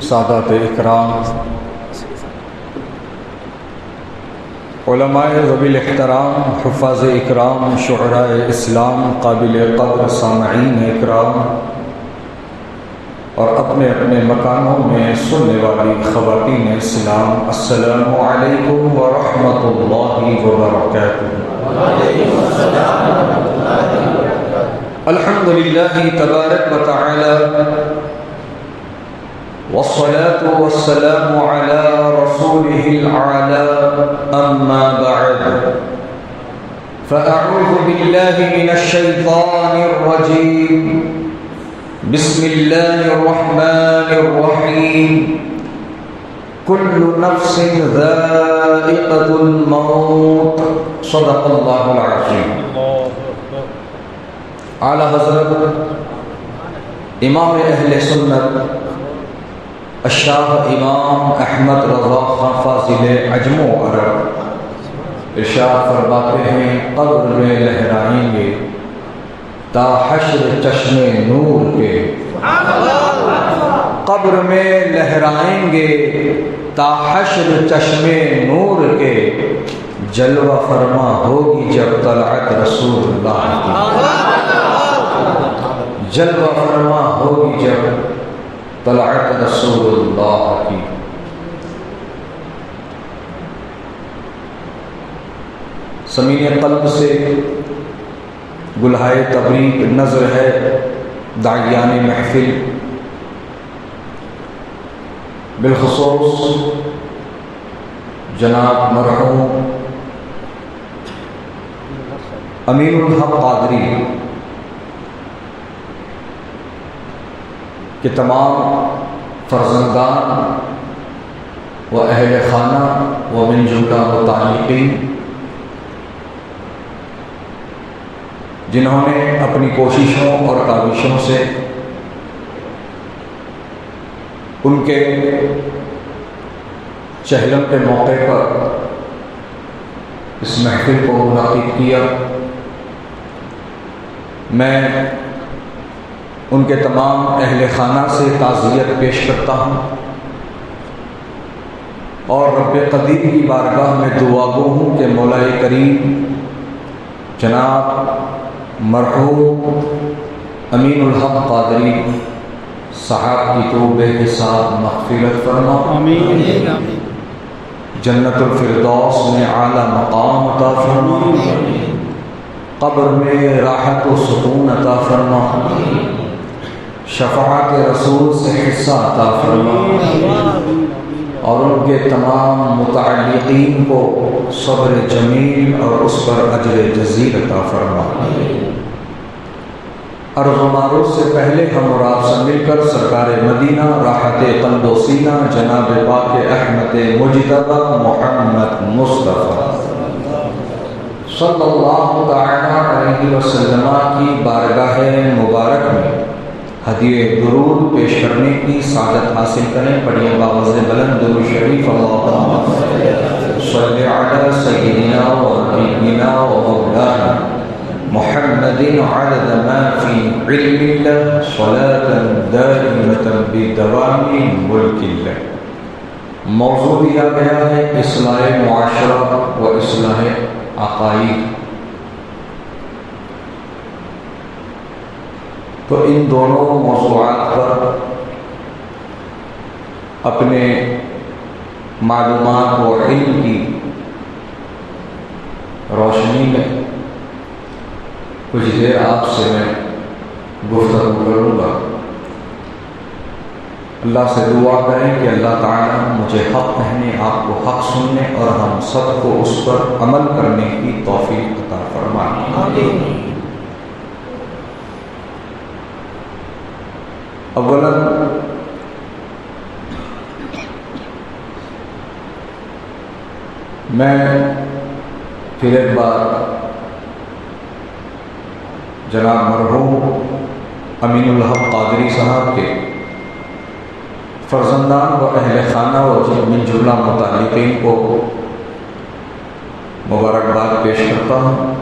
سادات اکرام، علماء ذوی الاحترام، حفاظ اکرام، شعراء اسلام، قابل قدر سامعین اکرام اور اپنے اپنے مکانوں میں سننے والی خواتین اسلام، السلام علیکم ورحمۃ اللہ وبرکاتہ۔ الحمد للہ تبارک و تعالی والصلاة والسلام على رسوله الأعلى، أما بعد فأعوذ بالله من الشيطان الرجيم، بسم الله الرحمن الرحيم، كل نفس ذائقة الموت، صدق الله العظيم۔ اعلی حضرت امام اہل سنت الشاہ امام احمد رضا خان فاضل عجم و عرب ارشاد فرماتے ہیں، قبر میں لہرائیں گے تا حشر چشم نور کے، قبر میں لہرائیں گے تا حشر چشم نور کے، جلوہ فرما ہوگی جب طلعت رسول اللہ کی، جلوہ فرما ہوگی جب طلعت رسول اللہ کی۔ سمین قلب سے گلہائے تبریک نظر ہے داعیان محفل، بالخصوص جناب مرحوم امین الحق قادری کہ تمام فرزندان و اہل خانہ و من جملہ متعلقین جنہوں نے اپنی کوششوں اور کاوشوں سے ان کے چہلم کے موقع پر اس محفل کو منعقد کیا، میں ان کے تمام اہل خانہ سے تعزیت پیش کرتا ہوں اور رب قدیر کی بارگاہ میں دعا گو ہوں کہ مولا کریم جناب مرحوم امین الحق قادری صاحب کی توبہ کے ساتھ مغفرت فرما، آمین، جنت الفردوس میں اعلیٰ مقام عطا فرما، قبر میں راحت و سکون عطا فرما، شفاعت رسول سے حصہ عطا فرما، اور ان کے تمام متعلقین کو صبر جمیل اور اس پر اجر جزیل عطا فرما۔ عرض و معروض سے پہلے ہم اور آپ سے مل کر سرکار مدینہ راحت قلب و سینہ جناب پاک احمد مجتبی محمد مصطفیٰ صلی اللہ تعالی علیہ وسلم کی بارگاہ مبارک میں ہدیہ درود پیش کرنے کی سعادت حاصل کریں۔ پڑھیے باوز بلند درود شریف، اللہم صلی علی سیدنا و نبینا و مولانا محمد عدد ما فی علم اللہ صلاة دائمة بدوام ملک اللہ۔ موضوع دیا گیا ہے اصلاح معاشرہ و اصلاح عقائد، تو ان دونوں موضوعات پر اپنے معلومات و علم کی روشنی میں کچھ دیر آپ سے میں گفتگو کروں گا۔ اللہ سے دعا کریں کہ اللہ تعالیٰ مجھے حق کہنے، آپ کو حق سننے اور ہم سب کو اس پر عمل کرنے کی توفیق عطا فرمائے، آمین۔ اولا میں پھر ایک بار جناب مرحوم امین الحق قادری صاحب کے فرزندان و اہل خانہ و من جملہ متعلقین کو مبارکباد پیش کرتا ہوں،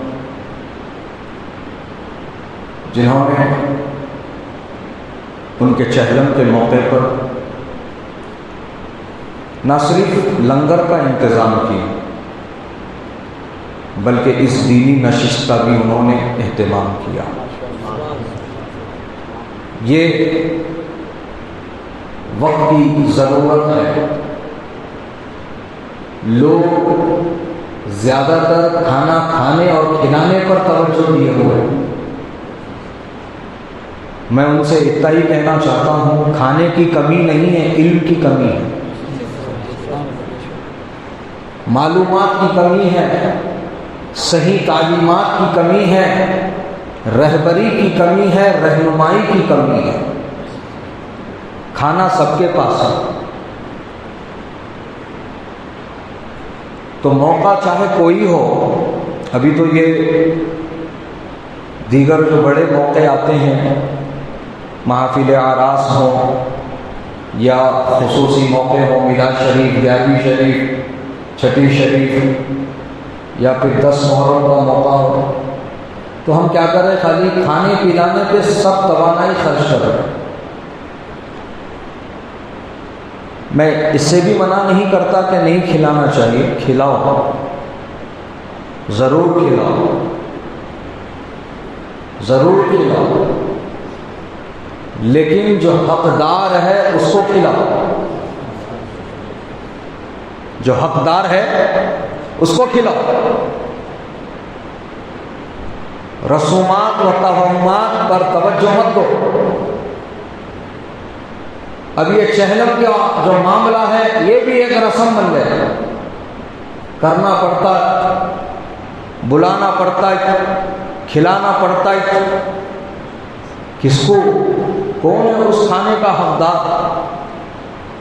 جنہوں نے ان کے چہلم کے موقع پر نہ صرف لنگر کا انتظام کیا بلکہ اس دینی نشست کا بھی انہوں نے اہتمام کیا۔ یہ وقت کی ضرورت ہے، لوگ زیادہ تر کھانا کھانے اور کھلانے پر توجہ دیے ہوئے ہیں۔ میں ان سے اتنا ہی کہنا چاہتا ہوں، کھانے کی کمی نہیں ہے، علم کی کمی ہے، معلومات کی کمی ہے، صحیح تعلیمات کی کمی ہے، رہبری کی کمی ہے، رہنمائی کی کمی ہے۔ کھانا سب کے پاس ہے، تو موقع چاہے کوئی ہو، ابھی تو یہ دیگر جو بڑے موقع آتے ہیں، محافل اعراس ہوں یا خصوصی موقع ہوں، میلاد شریف، 11ویں شریف، چھٹی شریف یا پھر 10 محرم کا موقع ہو، تو ہم کیا کریں؟ خالی کھانے پلانے پہ سب توانائی خرچ کر رہے ہیں۔ میں اس سے بھی منع نہیں کرتا کہ نہیں کھلانا چاہیے، کھلاؤ، ضرور کھلاؤ، ضرور کھلاؤ، لیکن جو حقدار ہے اس کو کھلاؤ، جو حقدار ہے اس کو کھلاؤ۔ رسومات و توہمات پر توجہ مت دو۔ اب یہ چہلم کا جو معاملہ ہے یہ بھی ایک رسم بن گیا، کرنا پڑتا ہے، بلانا پڑتا ہے، کھلانا پڑتا ہے۔ کس کو؟ کون ہے اس کھانے کا حقدار؟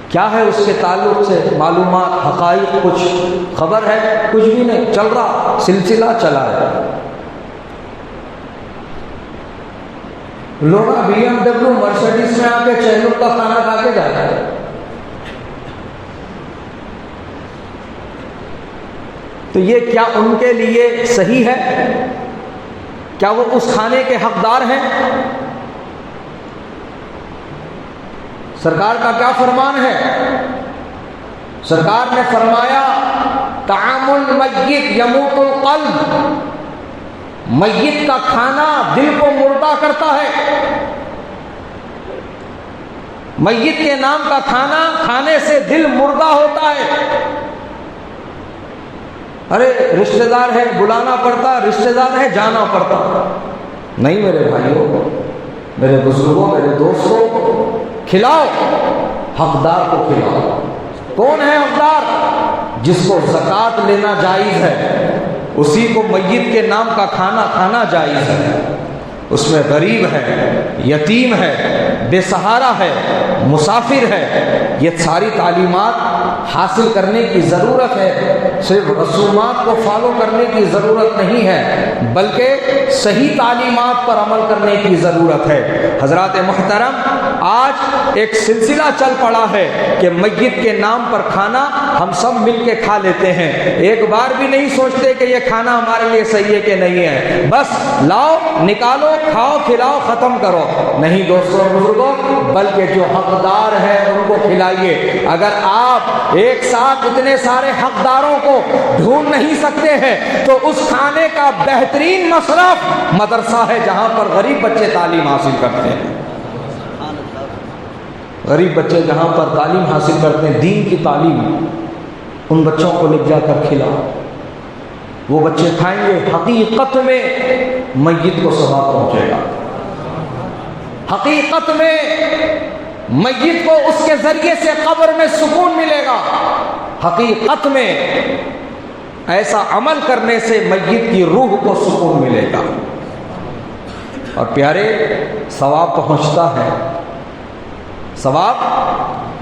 کیا ہے اس کے تعلق سے معلومات، حقائق، کچھ خبر ہے؟ کچھ بھی نہیں، چل رہا، سلسلہ چلا ہے۔ لوگ BMW مرسڈیز میں آ کے چہلم کا کھانا کھا کے جاتا ہے۔ تو یہ کیا ان کے لیے صحیح ہے؟ کیا وہ اس کھانے کے حقدار ہیں؟ سرکار کا کیا فرمان ہے؟ سرکار نے فرمایا طعام المیت یموت القلب، میت کا کھانا دل کو مردہ کرتا ہے۔ میت کے نام کا کھانا کھانے سے دل مردہ ہوتا ہے۔ ارے رشتہ دار ہے، بلانا پڑتا، رشتہ دار ہے، جانا پڑتا۔ نہیں میرے بھائیوں، میرے بزرگوں، میرے دوستوں، کھلاؤ، حقدار کو کھلاؤ۔ کون ہے حقدار؟ جس کو زکوٰۃ لینا جائز ہے اسی کو میت کے نام کا کھانا کھانا جائز ہے۔ اس میں غریب ہے، یتیم ہے، بے سہارا ہے، مسافر ہے، یہ ساری تعلیمات حاصل کرنے کی ضرورت ہے۔ صرف رسومات کو فالو کرنے کی ضرورت نہیں ہے بلکہ صحیح تعلیمات پر عمل کرنے کی ضرورت ہے۔ حضرات محترم، آج ایک سلسلہ چل پڑا ہے کہ میت کے نام پر کھانا ہم سب مل کے کھا لیتے ہیں، ایک بار بھی نہیں سوچتے کہ یہ کھانا ہمارے لیے صحیح ہے کہ نہیں ہے، بس لاؤ، نکالو، کھاؤ، کھلاؤ، ختم کرو۔ نہیں دوستوں، بزرگوں، بلکہ جو حقدار ہے ان کو کھلائیے۔ اگر آپ ایک ساتھ اتنے سارے حقداروں کو ڈھونڈ نہیں سکتے ہیں تو اس کھانے کا بہترین مصرف مدرسہ ہے، جہاں پر غریب بچے تعلیم حاصل کرتے ہیں۔ غریب بچے جہاں پر تعلیم حاصل کرتے ہیں، دین کی تعلیم، ان بچوں کو لے جا کر کھلاؤ، وہ بچے کھائیں گے، حقیقت میں میت کو ثواب پہنچے گا، حقیقت میں میت کو اس کے ذریعے سے قبر میں سکون ملے گا، حقیقت میں ایسا عمل کرنے سے میت کی روح کو سکون ملے گا۔ اور پیارے، ثواب پہنچتا ہے، ثواب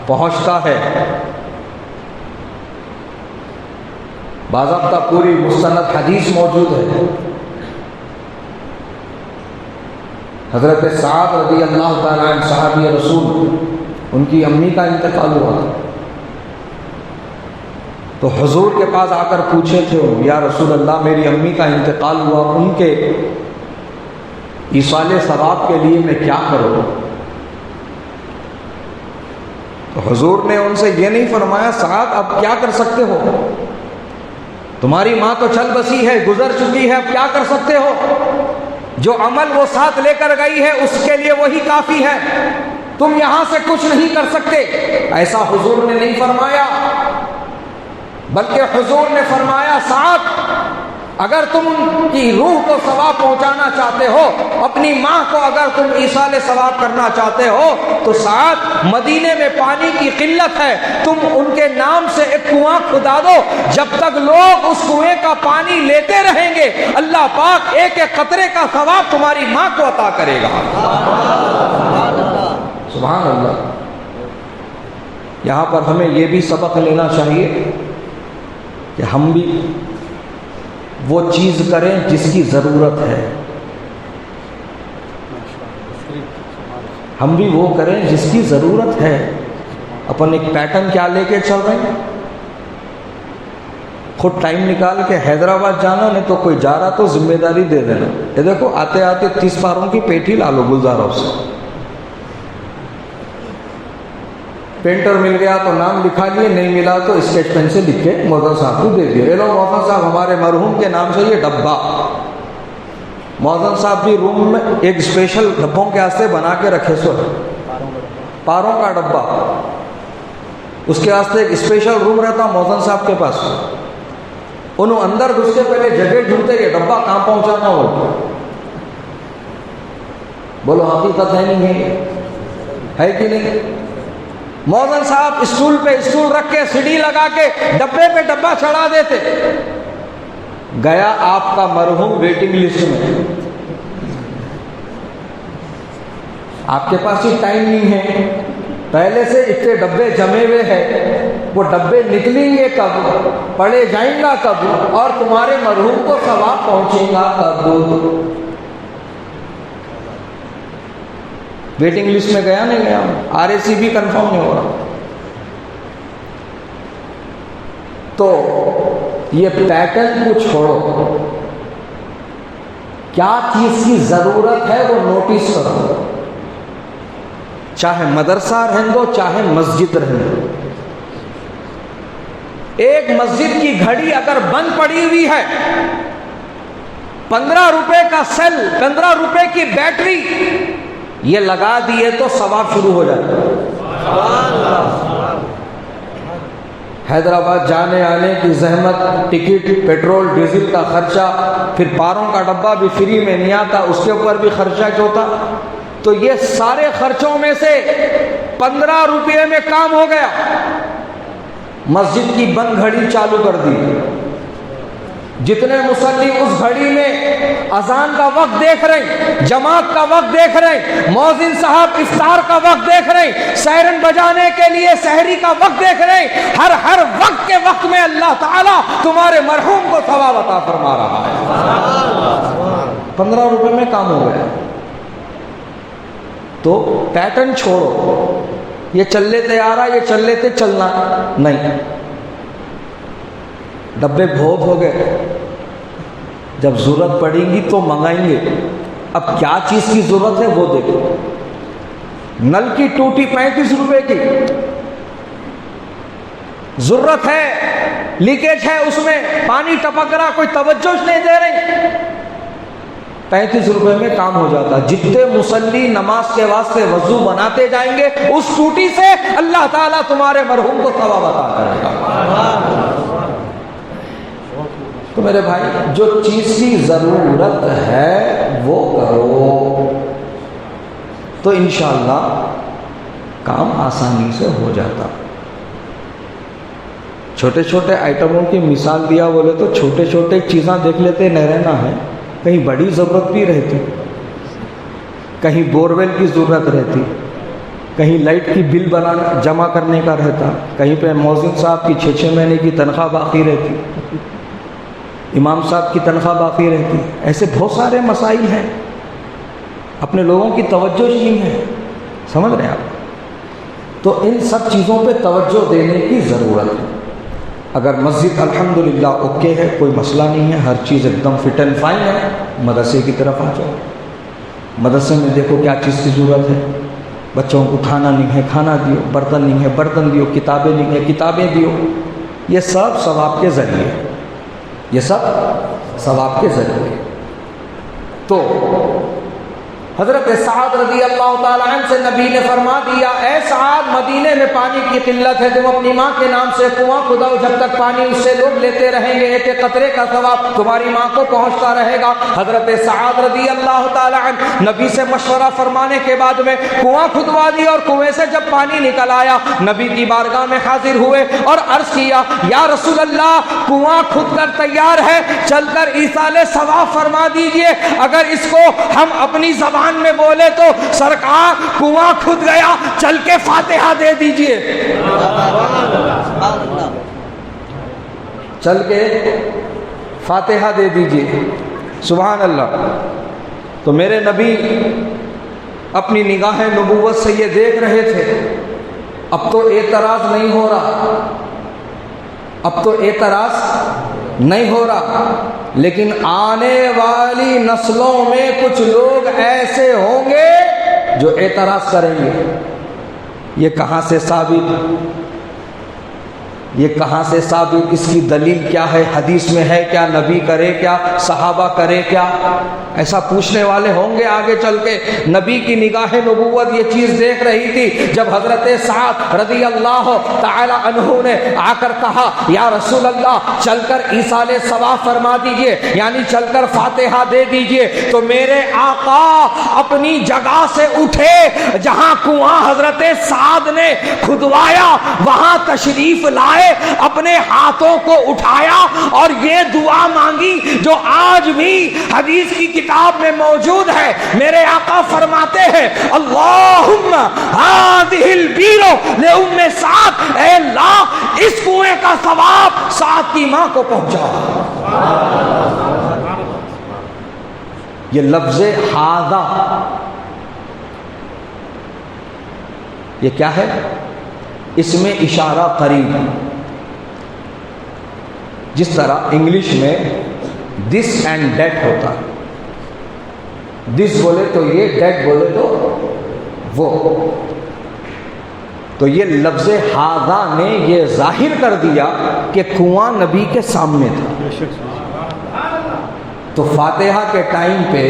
پہنچتا ہے۔ باضابطہ پوری مستند حدیث موجود ہے۔ حضرت سعد رضی اللہ تعالیٰ عنہ صحابی رسول، ان کی امی کا انتقال ہوا تھا، تو حضور کے پاس آ کر پوچھے تھے، یا رسول اللہ میری امی کا انتقال ہوا، ان کے ایصال ثواب کے لیے میں کیا کروں؟ تو حضور نے ان سے یہ نہیں فرمایا سعد اب کیا کر سکتے ہو، تمہاری ماں تو چل بسی ہے، گزر چکی ہے، اب کیا کر سکتے ہو، جو عمل وہ ساتھ لے کر گئی ہے اس کے لیے وہی کافی ہے، تم یہاں سے کچھ نہیں کر سکتے۔ ایسا حضور نے نہیں فرمایا، بلکہ حضور نے فرمایا سعد اگر تم ان کی روح کو ثواب پہنچانا چاہتے ہو، اپنی ماں کو اگر تم ایصال ثواب کرنا چاہتے ہو تو سعد مدینے میں پانی کی قلت ہے، تم ان کے نام سے ایک کنواں کھدا دو، جب تک لوگ اس کنویں کا پانی لیتے رہیں گے اللہ پاک ایک ایک قطرے کا ثواب تمہاری ماں کو عطا کرے گا۔ سبحان اللہ۔ یہاں پر ہمیں یہ بھی سبق لینا چاہیے کہ ہم بھی وہ چیز کریں جس کی ضرورت ہے، ہم بھی وہ کریں جس کی ضرورت ہے۔ اپن ایک پیٹرن کیا لے کے چل رہے ہیں، خود ٹائم نکال کے حیدرآباد جانا، نہیں تو کوئی جا رہا تو ذمہ داری دے دینا، یہ دیکھو آتے آتے 30 پاروں کی پیٹھی لا لو گلزار ہاؤس سے، پینٹر مل گیا تو نام لکھا لیے، نہیں ملا تو اسکیچ پین سے لکھ کے موزن صاحب کو دے دیے، لو موزن صاحب ہمارے مرحوم کے نام سے یہ ڈبہ، موزن صاحب بھی روم میں ایک اسپیشل ڈبوں کے واسطے بنا کے رکھے سو پاروں کا ڈبہ، اس کے واسطے ایک اسپیشل روم رہتا موزن صاحب کے پاس، انہوں اندر گھس کے پہلے جگہ ڈھونڈتے یہ ڈبہ کہاں پہنچانا ہو، بولو حقیقت ہے نہیں ہے کہ نہیں؟ موزن صاحب اسٹول پہ اسٹول رکھ کے سیڑھی لگا کے ڈبے پہ ڈبہ چڑھا دیتے، گیا آپ کا مرحوم ویٹنگ لسٹ میں، آپ کے پاس ہی ٹائم نہیں ہے، پہلے سے اتنے ڈبے جمے ہوئے ہیں، وہ ڈبے نکلیں گے کب، پڑے جائیں گا کب، اور تمہارے مرحوم کو ثواب پہنچے گا کب؟ ویٹنگ لسٹ میں گیا نہیں گیا، RAC بھی کنفرم نہیں ہو رہا۔ تو یہ پیٹرن کو چھوڑو، کیا چیز کی ضرورت ہے وہ نوٹس کرو، چاہے مدرسہ رہن دو چاہے مسجد رہن دو۔ ایک مسجد کی گھڑی اگر بند پڑی ہوئی ہے، 15 روپے کا سیل، 15 روپے کی بیٹری یہ لگا دیے تو ثواب شروع ہو جاتا ہے۔ حیدرآباد جانے آنے کی زحمت، ٹکٹ، پیٹرول ڈیزل کا خرچہ، پھر پاروں کا ڈبہ بھی فری میں نہیں آتا، اس کے اوپر بھی خرچہ جو ہوتا، تو یہ سارے خرچوں میں سے 15 روپے میں کام ہو گیا، مسجد کی بند گھڑی چالو کر دی، جتنے مصلی اس گھڑی میں اذان کا وقت دیکھ رہے ہیں، جماعت کا وقت دیکھ رہے ہیں، مؤذن صاحب افطار کا وقت دیکھ رہے ہیں، سحرن بجانے کے لیے سحری کا وقت دیکھ رہے ہیں، ہر وقت کے وقت میں اللہ تعالیٰ تمہارے مرحوم کو ثواب عطا فرما رہا ہے۔ 15 روپے میں کام ہو گیا۔ تو پیٹرن چھوڑو، یہ چل لیتے آ رہا، یہ چل لیتے چلنا نہیں، ڈبے بہت ہو گئے، جب ضرورت پڑے گی تو منگائیں گے۔ اب کیا چیز کی ضرورت ہے وہ دیکھو، نل کی ٹوٹی 35 روپے کی ضرورت ہے، لیکیج ہے، اس میں پانی ٹپک رہا، کوئی توجہ نہیں دے رہی، 35 روپے میں کام ہو جاتا۔ جتنے مصلی نماز کے واسطے وضو بناتے جائیں گے اس ٹوٹی سے اللہ تعالیٰ تمہارے مرحوم کو ثواب عطا کرے گا۔ تو میرے بھائی جو چیز کی ضرورت ہے وہ کرو تو انشاءاللہ کام آسانی سے ہو جاتا۔ چھوٹے چھوٹے آئٹموں کی مثال دیا بولے تو چھوٹے چھوٹے چیزاں دیکھ لیتے نہ رہنا ہے، کہیں بڑی ضرورت بھی رہتی، کہیں بورویل کی ضرورت رہتی، کہیں لائٹ کی بل بنانا جمع کرنے کا رہتا، کہیں پہ مؤذن صاحب کی 6 مہینے کی تنخواہ باقی رہتی، امام صاحب کی تنخواہ باقی رہتی، ایسے بہت سارے مسائل ہیں، اپنے لوگوں کی توجہ نہیں ہے، سمجھ رہے ہیں آپ؟ تو ان سب چیزوں پہ توجہ دینے کی ضرورت ہے۔ اگر مسجد الحمدللہ اوکے ہے، کوئی مسئلہ نہیں ہے، ہر چیز ایک دم فٹ اینڈ فائن ہے، مدرسے کی طرف آ جاؤ، مدرسے میں دیکھو کیا چیز کی ضرورت ہے، بچوں کو کھانا نہیں ہے کھانا دیو، برتن نہیں ہے برتن دیو، کتابیں نہیں ہے کتابیں دیو. یہ سب ثواب کے ذریعے، یہ سب ثواب کے ذریعے. تو حضرت سعد رضی اللہ تعالیٰ عنہ سے نبی نے فرما دیا، اے سعد مدینے میں پانی کی قلت ہے، تم اپنی ماں کے نام سے کنواں کھداؤ، جب تک پانی اس سے لوگ لیتے رہیں گے ایک ایک قطرے کا ثواب تمہاری ماں کو پہنچتا رہے گا. حضرت سعد رضی اللہ تعالیٰ عنہ نبی سے مشورہ فرمانے کے بعد میں کنواں کھدوا دیا، اور کنویں سے جب پانی نکل آیا نبی کی بارگاہ میں حاضر ہوئے اور عرض کیا، یا رسول اللہ کنواں کھد کر تیار ہے، چل کر ایصال ثواب فرما دیجئے. اگر اس کو ہم اپنی زبان میں بولے تو سرکار کنواں کھد گیا، چل کے فاتحہ دے دیجئے، چل کے فاتحہ دے دیجئے. سبحان اللہ. تو میرے نبی اپنی نگاہ نبوت سے یہ دیکھ رہے تھے، اب تو اعتراض نہیں ہو رہا، اب تو اعتراض نہیں ہو رہا، لیکن آنے والی نسلوں میں کچھ لوگ ایسے ہوں گے جو اعتراض کریں گے. یہ کہاں سے ثابت، یہ کہاں سے ثابت، اس کی دلیل کیا ہے، حدیث میں ہے کیا، نبی کرے کیا، صحابہ کرے کیا، ایسا پوچھنے والے ہوں گے آگے چل کے. نبی کی نگاہ نبوت یہ چیز دیکھ رہی تھی. جب حضرت سعد رضی اللہ تعالی عنہ نے آ کر کہا، یا رسول اللہ چل کر ایصال ثواب فرما دیجئے، یعنی چل کر فاتحہ دے دیجئے، تو میرے آقا اپنی جگہ سے اٹھے، جہاں کنواں حضرت سعد نے کھدوایا وہاں تشریف لائے، اپنے ہاتھوں کو اٹھایا اور یہ دعا مانگی جو آج بھی حدیث کی کتاب میں موجود ہے. میرے آقا فرماتے ہیں، اللہم ہذہ البیر لأم سعد، اے اللہ اس کنویں کا ثواب سعد کی ماں کو پہنچا. یہ لفظ ہذا یہ کیا ہے؟ اس میں اشارہ قریب، جس طرح انگلش میں دس اینڈ دیٹ ہوتا ہے، دس بولے تو یہ، دیٹ بولے تو وہ. تو یہ لفظ ہاذا نے یہ ظاہر کر دیا کہ کنواں نبی کے سامنے تھا. تو فاتحہ کے ٹائم پہ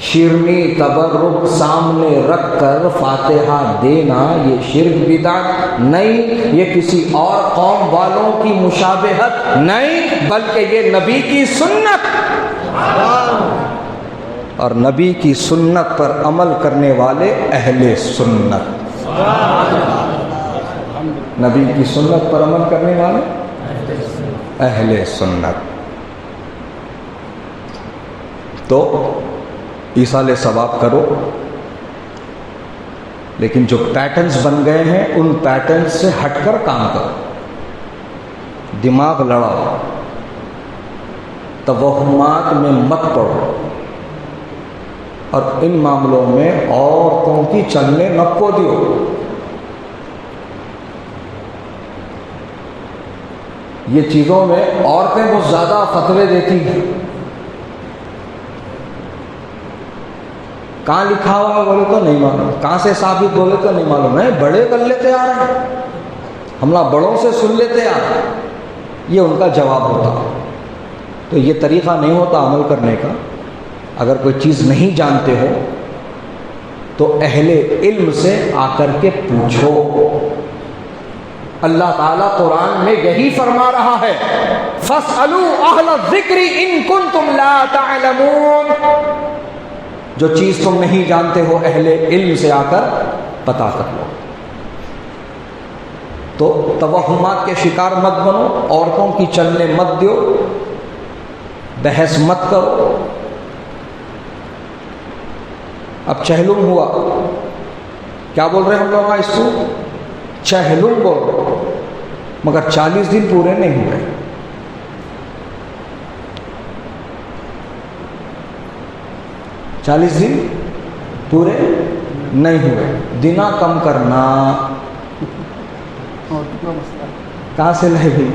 شیرنی تبرک سامنے رکھ کر فاتحہ دینا یہ شرک بدعت نہیں، یہ کسی اور قوم والوں کی مشابہت نہیں، بلکہ یہ نبی کی سنت، اور نبی کی سنت پر عمل کرنے والے اہل سنت. نبی کی سنت پر عمل کرنے والے اہل سنت. تو ایصال ثواب کرو، لیکن جو پیٹرنز بن گئے ہیں ان پیٹرنز سے ہٹ کر کام کرو، دماغ لڑاؤ، توہمات میں مت پڑو، اور ان معاملوں میں عورتوں کی چلنے نہ کو دیو. یہ چیزوں میں عورتیں بہت زیادہ فتوے دیتی ہیں. کہاں لکھا ہوا بولے تو نہیں معلوم، کہاں سے ثابت بولے تو نہیں معلوم ہے، بڑے کر لیتے آ رہے ہیں، ہم نہ بڑوں سے سن لیتے آ رہے ہیں. یہ ان کا جواب ہوتا. تو یہ طریقہ نہیں ہوتا عمل کرنے کا. اگر کوئی چیز نہیں جانتے ہو تو اہل علم سے آ کر کے پوچھو. اللہ تعالیٰ قرآن میں یہی فرما رہا ہے، فَاسْأَلُوا أَهْلَ الذِّكْرِ إِن كُنتُمْ لَا تَعْلَمُونَ. جو چیز تم نہیں جانتے ہو اہل علم سے آ کر پتا کر لو. تو توہمات کے شکار مت بنو، عورتوں کی چلنے مت دیو، بحث مت کرو. اب چہلم ہوا، کیا بول رہے ہیں ہم لوگ اس کو؟ چہلم بول رہے، مگر 40 دن پورے نہیں ہوئے. 40 دن پورے نہیں ہوئے. دینا کم کرنا کہاں سے لائے گئی؟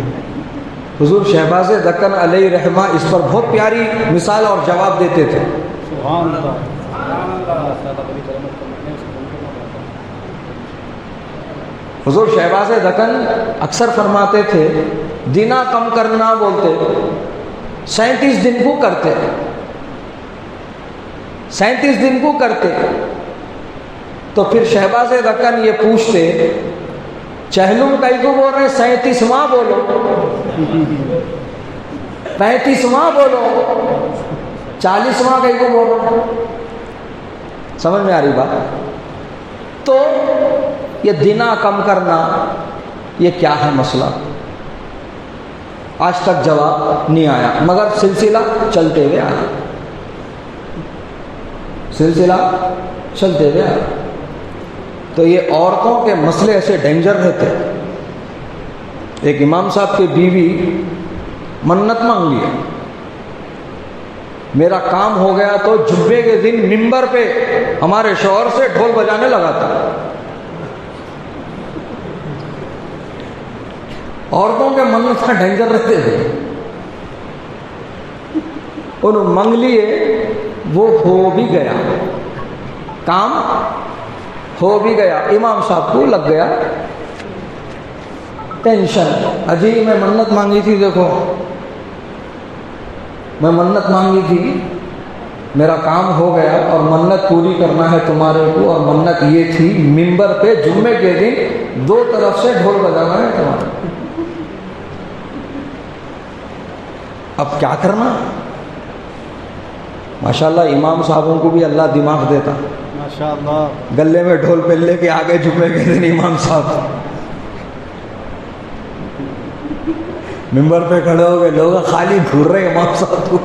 حضور شہباز دکن علیہ رحمہ اس پر بہت پیاری مثال اور جواب دیتے تھے. حضور شہباز دکن اکثر فرماتے تھے دینا کم کرنا بولتے 37 دن کو کرتے 37 دن کو کرتے تو پھر شہباز دکن یہ پوچھتے چہلم کئی کو بول رہے 37واں بولو 35واں بولو 40واں کئی کو بول رہے سمجھ میں آ رہی بات تو یہ دینا کم کرنا یہ کیا ہے مسئلہ آج تک جواب نہیں آیا مگر سلسلہ چلتے ہوئے آیا سلسلہ چلتے ہوئے آیا تو یہ عورتوں کے مسئلے ایسے ڈینجر رہتے ایک امام صاحب کی بیوی منت مانگ لی میرا کام ہو گیا تو جمعے کے دن منبر پہ ہمارے شوہر سے ڈھول بجانے لگا تھا عورتوں کے منت کا ڈینجر رہتے تھے انہوں منگ لیے وہ ہو بھی گیا کام ہو بھی گیا امام صاحب کو لگ گیا ٹینشن اجی میں منت مانگی تھی دیکھو میں منت مانگی تھی میرا کام ہو گیا اور منت پوری کرنا ہے تمہارے کو اور منت یہ تھی منبر پہ جمعے کے دن 2 طرف سے ڈھول بجانا ہے تمہارے اب کیا کرنا ماشاءاللہ امام صاحبوں کو بھی اللہ دماغ دیتا ماشاءاللہ گلے میں ڈھول پہ لے کے آگے جمعے کے دن امام صاحب ممبر پہ کھڑے ہو گئے لوگ خالی گھور رہے امام صاحب کو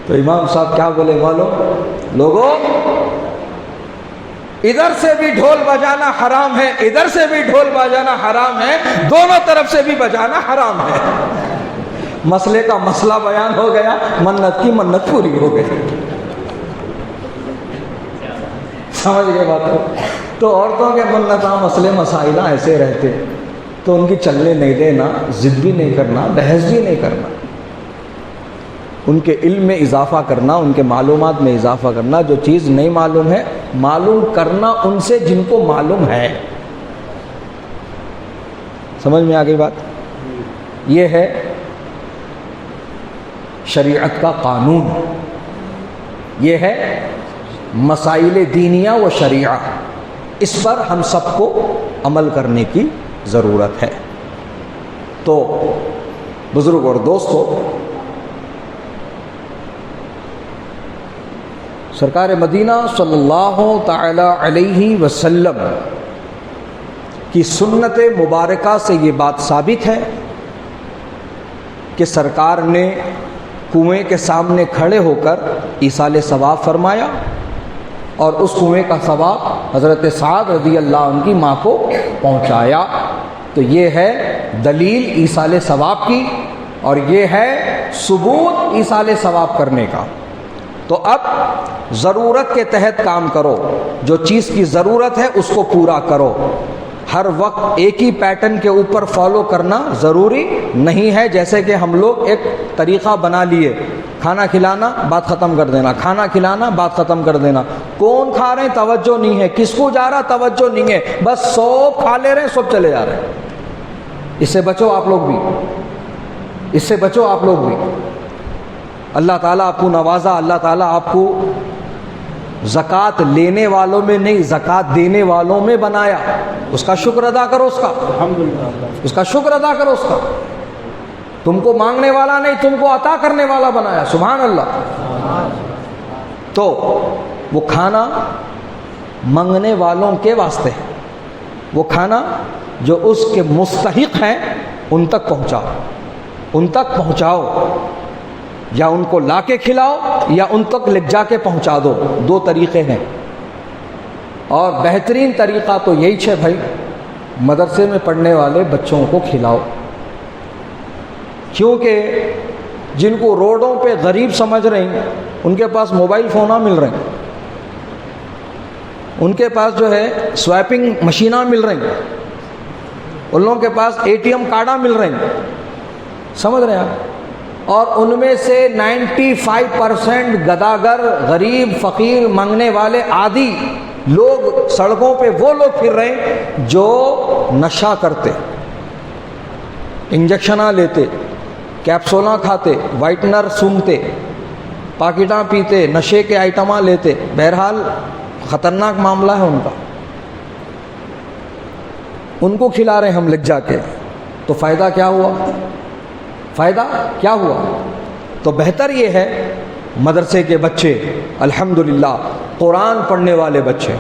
تو امام صاحب کیا بولے معلوم لوگوں ادھر سے بھی ڈھول بجانا حرام ہے ادھر سے بھی ڈھول بجانا حرام ہے دونوں طرف سے بھی بجانا حرام ہے مسئلے کا مسئلہ بیان ہو گیا منت کی منت پوری ہو گئی سمجھ گئے بات کو تو عورتوں کے منتاں مسئلے مسائلہ ایسے رہتے تو ان کی چلنے نہیں دینا ضد بھی نہیں کرنا بحث بھی نہیں کرنا ان کے علم میں اضافہ کرنا ان کے معلومات میں اضافہ کرنا جو چیز نہیں معلوم ہے معلوم کرنا ان سے جن کو معلوم ہے سمجھ میں آ گئی بات یہ ہے شریعت کا قانون یہ ہے مسائل دینیہ و شریعہ اس پر ہم سب کو عمل کرنے کی ضرورت ہے تو بزرگ اور دوستو سرکار مدینہ صلی اللہ تعالی علیہ وسلم کی سنت مبارکہ سے یہ بات ثابت ہے کہ سرکار نے کنویں کے سامنے کھڑے ہو کر ایصال ثواب فرمایا اور اس کنویں کا ثواب حضرت سعد رضی اللہ عنہ کی ماں کو پہنچایا تو یہ ہے دلیل ایصال ثواب کی اور یہ ہے ثبوت ایصال ثواب کرنے کا تو اب ضرورت کے تحت کام کرو جو چیز کی ضرورت ہے اس کو پورا کرو ہر وقت ایک ہی پیٹرن کے اوپر فالو کرنا ضروری نہیں ہے جیسے کہ ہم لوگ ایک طریقہ بنا لیے کھانا کھلانا بات ختم کر دینا کھانا کھلانا بات ختم کر دینا کون کھا رہے ہیں توجہ نہیں ہے کس کو جا رہا توجہ نہیں ہے بس سب کھا لے رہے ہیں سب چلے جا رہے ہیں اس سے بچو آپ لوگ بھی اس سے بچو آپ لوگ بھی اللہ تعالیٰ آپ کو نوازا اللہ تعالیٰ آپ کو زکوٰۃ لینے والوں میں نہیں زکوٰۃ دینے والوں میں بنایا اس کا شکر ادا کرو اس کا اس کا شکر ادا کرو اس کا تم کو مانگنے والا نہیں تم کو عطا کرنے والا بنایا سبحان اللہ تو وہ کھانا مانگنے والوں کے واسطے ہے وہ کھانا جو اس کے مستحق ہیں ان تک پہنچاؤ یا ان کو لا کے کھلاؤ یا ان تک لے جا کے پہنچا دو دو طریقے ہیں اور بہترین طریقہ تو یہی ہے بھائی مدرسے میں پڑھنے والے بچوں کو کھلاؤ کیونکہ جن کو روڈوں پہ غریب سمجھ رہے ہیں ان کے پاس موبائل فوناں مل رہے ہیں ان کے پاس جو ہے سوائپنگ مشیناں مل رہی ہیں ان لوگوں کے پاس ATM کارڈاں مل رہے ہیں سمجھ رہے ہیں آپ اور ان میں سے 95% گداگر غریب فقیر مانگنے والے عادی لوگ سڑکوں پہ وہ لوگ پھر رہے ہیں جو نشہ کرتے، انجیکشناں لیتے، کیپسولاں کھاتے، وائٹنر سونگھتے، پاکٹاں پیتے، نشے کے آئٹماں لیتے. بہرحال خطرناک معاملہ ہے ان کا. ان کو کھلا رہے ہم لگ جا کے، تو فائدہ کیا ہوا؟ فائدہ کیا ہوا؟ تو بہتر یہ ہے مدرسے کے بچے الحمدللہ قرآن پڑھنے والے بچے،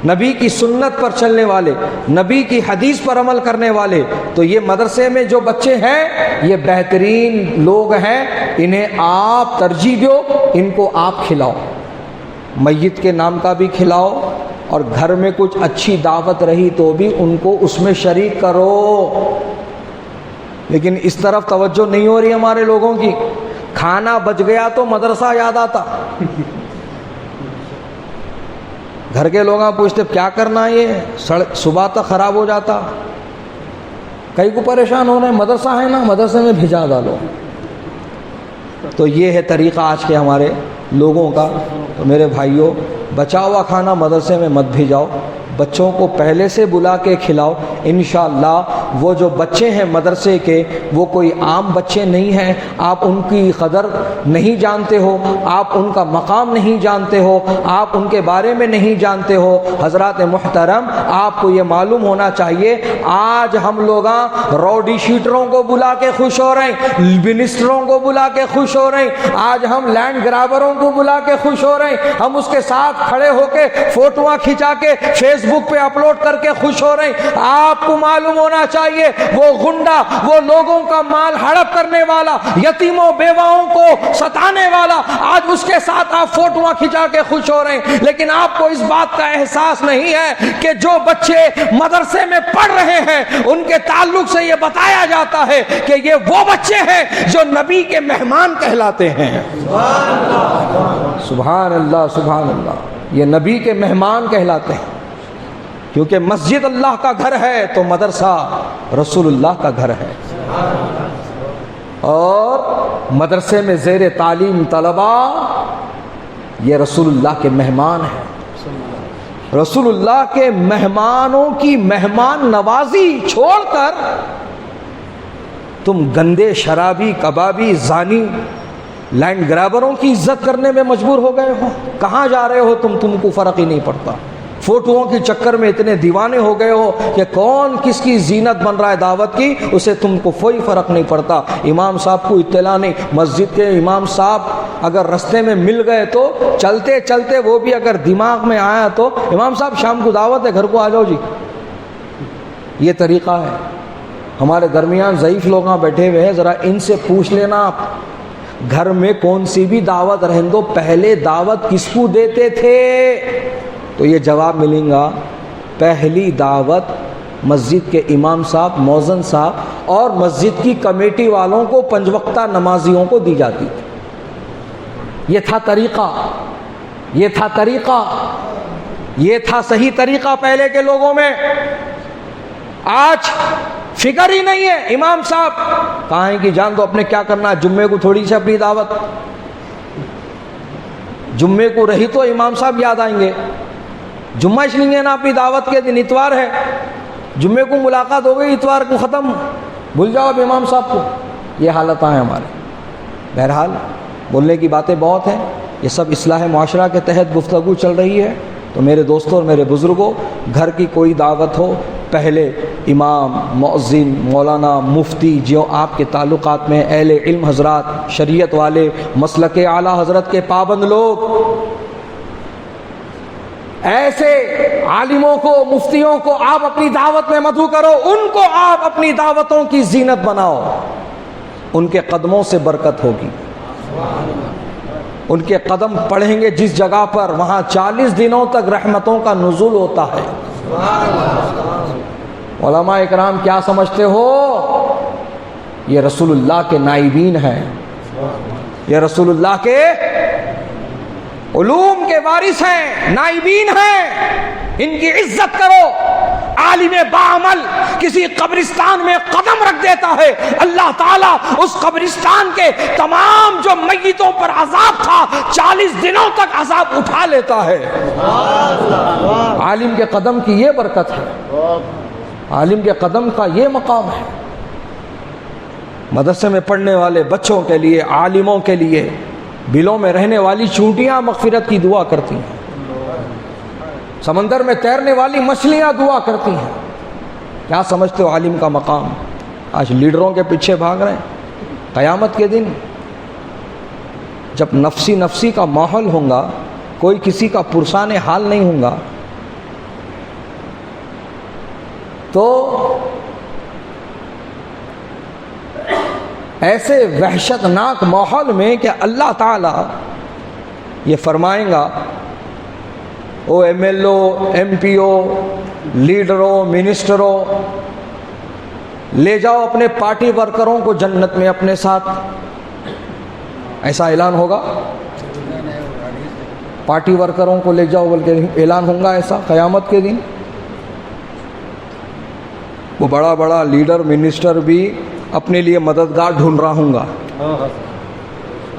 نبی کی سنت پر چلنے والے، نبی کی حدیث پر عمل کرنے والے. تو یہ مدرسے میں جو بچے ہیں یہ بہترین لوگ ہیں، انہیں آپ ترجیح دو، ان کو آپ کھلاؤ، میت کے نام کا بھی کھلاؤ، اور گھر میں کچھ اچھی دعوت رہی تو بھی ان کو اس میں شریک کرو. لیکن اس طرف توجہ نہیں ہو رہی ہمارے لوگوں کی. کھانا بچ گیا تو مدرسہ یاد آتا. گھر کے لوگ پوچھتے کیا کرنا ہے، یہ صبح تک خراب ہو جاتا. کئی کو پریشان ہو رہے ہیں، مدرسہ ہے نا، مدرسے میں بھیجا ڈالو. تو یہ ہے طریقہ آج کے ہمارے لوگوں کا. تو میرے بھائیوں، بچا ہوا کھانا مدرسے میں مت بھیجاؤ، بچوں کو پہلے سے بلا کے کھلاؤ. انشاءاللہ وہ جو بچے ہیں مدرسے کے وہ کوئی عام بچے نہیں ہیں. آپ ان کی قدر نہیں جانتے ہو، آپ ان کا مقام نہیں جانتے ہو، آپ ان کے بارے میں نہیں جانتے ہو. حضرات محترم، آپ کو یہ معلوم ہونا چاہیے آج ہم لوگ راؤڈی شیٹروں کو بلا کے خوش ہو رہے ہیں، منسٹروں کو بلا کے خوش ہو رہے ہیں، آج ہم لینڈ گرابروں کو بلا کے خوش ہو رہے ہیں، ہم اس کے ساتھ کھڑے ہو کے فوٹوਆਂ کھنچا کے فیس بک پہ اپلوڈ کر کے خوش ہو رہے ہیں. آپ کو معلوم ہونا چاہیے وہ غنڈہ، وہ لوگوں کا مال ہڑپ کرنے والا، یتیموں بیواؤں کو ستانے والا، آج اس کے ساتھ آپ فوٹوਆਂ کھنچا کے خوش ہو رہے ہیں. لیکن آپ کو اس بات کا احساس نہیں ہے کہ جو بچے مدرسے میں پڑھ رہے ہیں ان کے تعلق سے یہ بتایا جاتا ہے کہ یہ وہ بچے ہیں جو نبی کے مہمان کہلاتے ہیں. سبحان اللہ، سبحان اللہ، یہ نبی کے مہمان کہلاتے ہیں. کیونکہ مسجد اللہ کا گھر ہے تو مدرسہ رسول اللہ کا گھر ہے. اور مدرسے میں زیر تعلیم طلبہ یہ رسول اللہ کے مہمان ہیں. رسول اللہ کے مہمانوں کی مہمان نوازی چھوڑ کر تم گندے شرابی، کبابی، زانی، لینڈ گرابروں کی عزت کرنے میں مجبور ہو گئے ہو. کہاں جا رہے ہو تم کو فرق ہی نہیں پڑتا. فوٹوؤں کے چکر میں اتنے دیوانے ہو گئے ہو کہ کون کس کی زینت بن رہا ہے دعوت کی، اسے تم کو کوئی فرق نہیں پڑتا. امام صاحب کو اطلاع نہیں، مسجد کے امام صاحب اگر رستے میں مل گئے تو چلتے چلتے وہ بھی اگر دماغ میں آیا تو امام صاحب شام کو دعوت ہے، گھر کو آ جاؤ جی. یہ طریقہ ہے. ہمارے درمیان ضعیف لوگ بیٹھے ہوئے ہیں، ذرا ان سے پوچھ لینا آپ گھر میں کون سی بھی دعوت رہن دو، پہلے دعوت کس کو دیتے تھے؟ تو یہ جواب ملیں گا پہلی دعوت مسجد کے امام صاحب، مؤذن صاحب اور مسجد کی کمیٹی والوں کو، پنج وقتہ نمازیوں کو دی جاتی تھی. یہ تھا طریقہ، یہ تھا طریقہ، یہ تھا صحیح طریقہ پہلے کے لوگوں میں. آج فکر ہی نہیں ہے. امام صاحب کہاں ہیں کہ جان دو اپنے کیا کرنا ہے، جمعے کو تھوڑی سی اپنی دعوت، جمعے کو رہی تو امام صاحب یاد آئیں گے. جمعہ اس لیے نا اپنی دعوت کے دن اتوار ہے، جمعے کو ملاقات ہو گئی، اتوار کو ختم، بھول جاؤ اب امام صاحب کو. یہ حالت ہیں ہمارے. بہرحال بولنے کی باتیں بہت ہیں، یہ سب اصلاح معاشرہ کے تحت گفتگو چل رہی ہے. تو میرے دوستوں اور میرے بزرگوں، گھر کی کوئی دعوت ہو پہلے امام، مؤذن، مولانا، مفتی جو آپ کے تعلقات میں اہل علم حضرات، شریعت والے، مسلک اعلیٰ حضرت کے پابند لوگ، ایسے عالموں کو، مفتیوں کو آپ اپنی دعوت میں مدعو کرو، ان کو آپ اپنی دعوتوں کی زینت بناؤ. ان کے قدموں سے برکت ہوگی. ان کے قدم پڑھیں گے جس جگہ پر، وہاں 40 دنوں تک رحمتوں کا نزول ہوتا ہے. علماء اکرام کیا سمجھتے ہو؟ یہ رسول اللہ کے نائبین ہیں، یہ رسول اللہ کے علوم کے وارث ہیں، نائبین ہیں. ان کی عزت کرو. عالم باعمل کسی قبرستان میں قدم رکھ دیتا ہے، اللہ تعالیٰ اس قبرستان کے تمام جو میتوں پر عذاب تھا 40 دنوں تک عذاب اٹھا لیتا ہے۔ عالم کے قدم کی یہ برکت ہے، عالم کے قدم کا یہ مقام ہے۔ مدرسے میں پڑھنے والے بچوں کے لیے، عالموں کے لیے بلوں میں رہنے والی چونٹیاں مغفرت کی دعا کرتی ہیں، سمندر میں تیرنے والی مچھلیاں دعا کرتی ہیں۔ کیا سمجھتے ہو عالم کا مقام؟ آج لیڈروں کے پیچھے بھاگ رہے ہیں۔ قیامت کے دن جب نفسی نفسی کا ماحول ہوگا، کوئی کسی کا پرسان حال نہیں ہوگا، تو ایسے وحشتناک ماحول میں کہ اللہ تعالیٰ یہ فرمائیں گا، او ایم ایل او، ایم پی او، لیڈروں، منسٹروں، لے جاؤ اپنے پارٹی ورکروں کو جنت میں اپنے ساتھ۔ ایسا اعلان ہوگا؟ پارٹی ورکروں کو لے جاؤ بلکہ اعلان ہوگا ایسا قیامت کے دن۔ وہ بڑا بڑا لیڈر منسٹر بھی اپنے لیے مددگار ڈھونڈ رہا ہوں گا،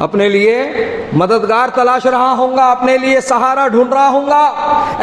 اپنے لیے مددگار تلاش رہا ہوں گا، اپنے لیے سہارا ڈھونڈ رہا ہوں گا۔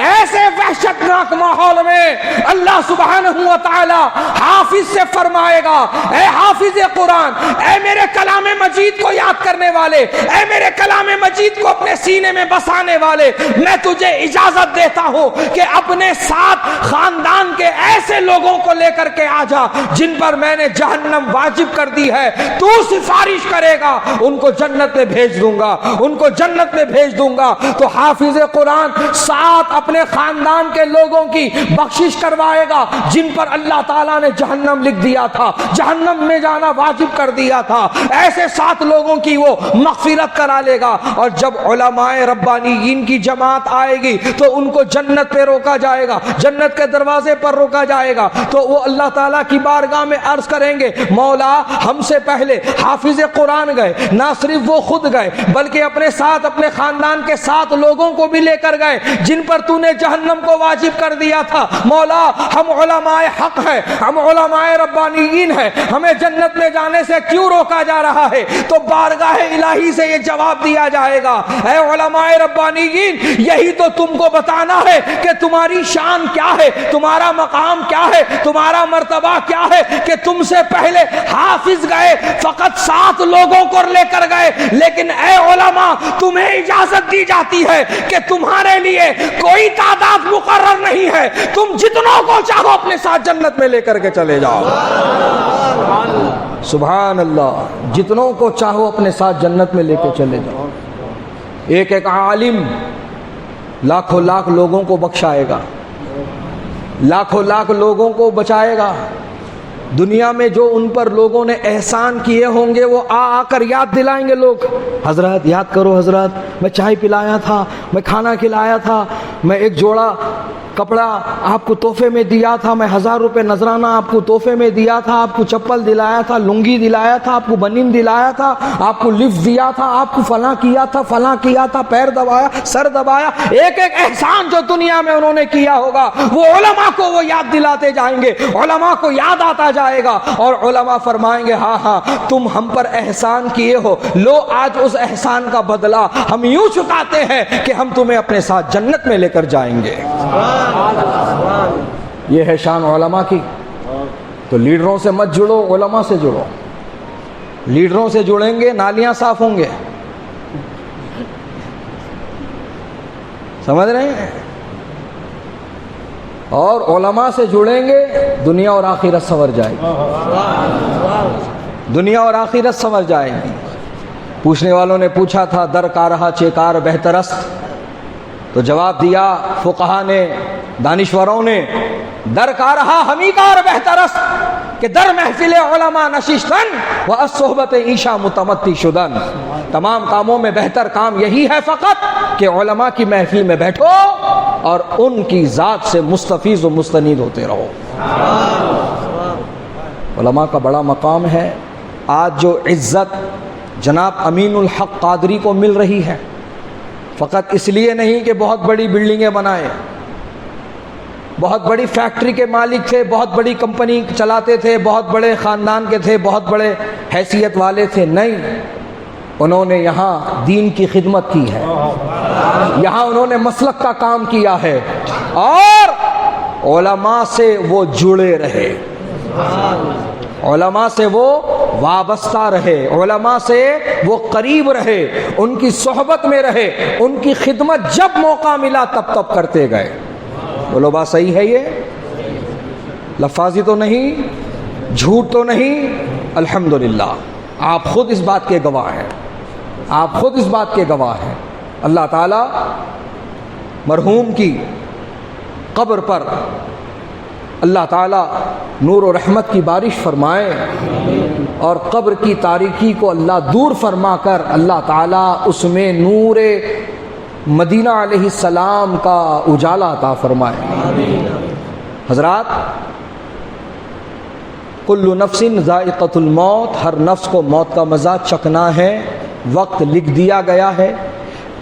ایسے وحشتناک ماحول میں اللہ سبحانہ و تعالی حافظ سے فرمائے گا، اے حافظ قرآن، اے میرے کلام مجید کو یاد کرنے والے، اے میرے کلام مجید کو اپنے سینے میں بسانے والے، میں تجھے اجازت دیتا ہوں کہ اپنے ساتھ خاندان کے ایسے لوگوں کو لے کر کے آ جا جن پر میں نے جہنم واجب کر دی ہے، تو سفارش کرے گا، ان کو جنت میں بھیج دوں گا، ان کو جنت میں بھیج دوں گا۔ تو حافظ قرآن ساتھ اپنے خاندان کے لوگوں کی بخشش کروائے گا جن پر اللہ تعالیٰ نے جہنم لکھ دیا تھا، جہنم میں جانا واجب کر دیا تھا، ایسے 7 لوگوں کی وہ مغفرت کرا لے گا۔ اور جب علماء ربانیین کی جماعت آئے گی تو ان کو جنت پہ روکا جائے گا، جنت کے دروازے پر روکا جائے گا، تو وہ اللہ تعالیٰ کی بارگاہ میں عرض کریں گے، مولا ہم سے پہلے حافظ قرآن گئے، نہ صرف وہ خود گئے بلکہ اپنے ساتھ اپنے خاندان کے 7 لوگوں کو بھی لے کر گئے جن پر تو نے جہنم کو واجب کر دیا تھا۔ مولا ہم علماء حق ہیں، ہم علماء ربانیین ہیں، ہمیں جنت میں جانے سے کیوں روکا جا رہا ہے؟ تو بارگاہ الہی سے یہ جواب دیا جائے گا، اے علماء ربانیین، یہی تو تم کو بتانا ہے کہ تمہاری شان کیا ہے، تمہارا مقام کیا ہے، تمہارا مرتبہ کیا ہے، کہ تم سے پہلے حافظ گئے، فقط 7 لوگوں کو لے کر گئے، لیکن اے علماء تمہیں اجازت دی جاتی ہے کہ تمہارے لیے کوئی تعداد مقرر نہیں ہے، تم جتنوں کو چاہو اپنے ساتھ جنت میں لے کر کے چلے جاؤ۔ سبحان اللہ، جتنوں کو چاہو اپنے ساتھ جنت میں لے کے چلے جاؤ۔ ایک ایک عالم لاکھوں لاکھ لوگوں کو بخشائے گا، لاکھوں لاکھ لوگوں کو بچائے گا۔ دنیا میں جو ان پر لوگوں نے احسان کیے ہوں گے وہ آ کر یاد دلائیں گے، لوگ حضرت یاد کرو، حضرت میں چائے پلایا تھا، میں کھانا کھلایا تھا، میں ایک جوڑا کپڑا آپ کو تحفے میں دیا تھا، میں 1000 روپے نذرانہ آپ کو تحفے میں دیا تھا، آپ کو چپل دلایا تھا، لنگی دلایا تھا، آپ کو بنین دلایا تھا، آپ کو لفٹ دیا تھا، آپ کو فلاں کیا تھا، فلاں کیا تھا، پیر دبایا، سر دبایا۔ ایک ایک احسان جو دنیا میں انہوں نے کیا ہوگا وہ علماء کو وہ یاد دلاتے جائیں گے، علماء کو یاد آتا جائے گا، اور علماء فرمائیں گے ہاں ہاں تم ہم پر احسان کیے ہو، لو آج اس احسان کا بدلہ ہم یوں چکاتے ہیں کہ ہم تمہیں اپنے ساتھ جنت میں لے کر جائیں گے۔ یہ ہے شان علماء کی۔ تو لیڈروں سے مت جڑو، علماء سے جڑو۔ لیڈروں سے جڑیں گے نالیاں صاف ہوں گے، سمجھ رہے ہیں؟ اور علماء سے جڑیں گے دنیا اور آخرت سنور جائے گی، دنیا اور آخرت سنور جائے گی۔ پوچھنے والوں نے پوچھا تھا در کارہا چیکار بہترست، تو جواب دیا فقہا نے، دانشوروں نے، در کارہا ہمی کار بہترست، کہ در محفل علماء نشستن و از صحبت عیشا متمتی شدن۔ تمام کاموں میں بہتر کام یہی ہے فقط کہ علماء کی محفل میں بیٹھو اور ان کی ذات سے مستفیض و مستنید ہوتے رہو۔ علماء کا بڑا مقام ہے۔ آج جو عزت جناب امین الحق قادری کو مل رہی ہے، فقط اس لیے نہیں کہ بہت بڑی بلڈنگیں بنائے، بہت بڑی فیکٹری کے مالک تھے، بہت بڑی کمپنی چلاتے تھے، بہت بڑے خاندان کے تھے، بہت بڑے حیثیت والے تھے، نہیں، انہوں نے یہاں دین کی خدمت کی ہے، یہاں انہوں نے مسلک کا کام کیا ہے، اور علماء سے وہ جڑے رہے، علماء سے وہ وابستہ رہے، علماء سے وہ قریب رہے، ان کی صحبت میں رہے، ان کی خدمت جب موقع ملا تب کرتے گئے۔ بولو بات صحیح ہے؟ یہ لفاظی تو نہیں، جھوٹ تو نہیں، الحمدللہ آپ خود اس بات کے گواہ ہیں، آپ خود اس بات کے گواہ ہیں۔ اللہ تعالی مرحوم کی قبر پر اللہ تعالی نور و رحمت کی بارش فرمائے، اور قبر کی تاریکی کو اللہ دور فرما کر اللہ تعالی اس میں نور مدینہ علیہ السلام کا اجالا عطا فرمائے۔ حضرات، کل نفس ذائقۃ الموت، ہر نفس کو موت کا مزہ چکھنا ہے، وقت لکھ دیا گیا ہے،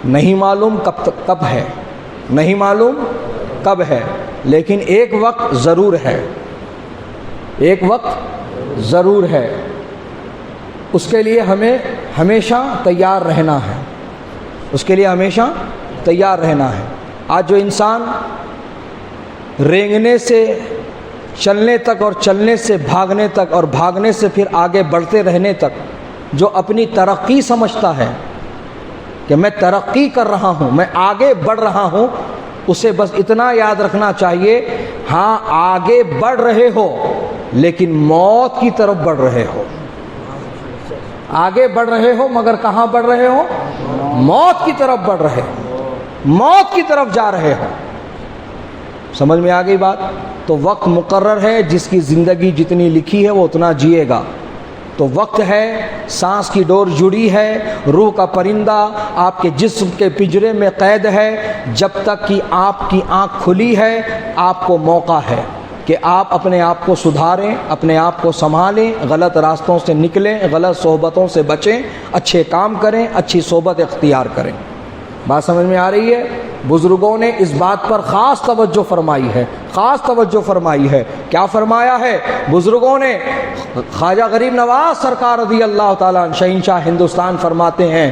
نہیں معلوم کب ہے، نہیں معلوم کب ہے، لیکن ایک وقت ضرور ہے، ایک وقت ضرور ہے، اس کے لیے ہمیں ہمیشہ تیار رہنا ہے، اس کے لیے ہمیشہ تیار رہنا ہے۔ آج جو انسان رینگنے سے چلنے تک، اور چلنے سے بھاگنے تک، اور بھاگنے سے پھر آگے بڑھتے رہنے تک جو اپنی ترقی سمجھتا ہے کہ میں ترقی کر رہا ہوں، میں آگے بڑھ رہا ہوں، اسے بس اتنا یاد رکھنا چاہیے، ہاں آگے بڑھ رہے ہو لیکن موت کی طرف بڑھ رہے ہو، آگے بڑھ رہے ہو مگر کہاں بڑھ رہے ہو؟ موت کی طرف بڑھ رہے ہو، موت کی طرف جا رہے ہو۔ سمجھ میں آ گئی بات؟ تو وقت مقرر ہے، جس کی زندگی جتنی لکھی ہے وہ اتنا جیے گا۔ تو وقت ہے، سانس کی ڈور جڑی ہے، روح کا پرندہ آپ کے جسم کے پنجرے میں قید ہے، جب تک کہ آپ کی آنکھ کھلی ہے آپ کو موقع ہے کہ آپ اپنے آپ کو سدھاریں، اپنے آپ کو سنبھالیں، غلط راستوں سے نکلیں، غلط صحبتوں سے بچیں، اچھے کام کریں، اچھی صحبت اختیار کریں۔ بات سمجھ میں آ رہی ہے؟ بزرگوں نے اس بات پر خاص توجہ فرمائی ہے، خاص توجہ فرمائی ہے۔ کیا فرمایا ہے بزرگوں نے؟ خواجہ غریب نواز سرکار رضی اللہ تعالیٰ عنہ شہنشاہ ہندوستان فرماتے ہیں،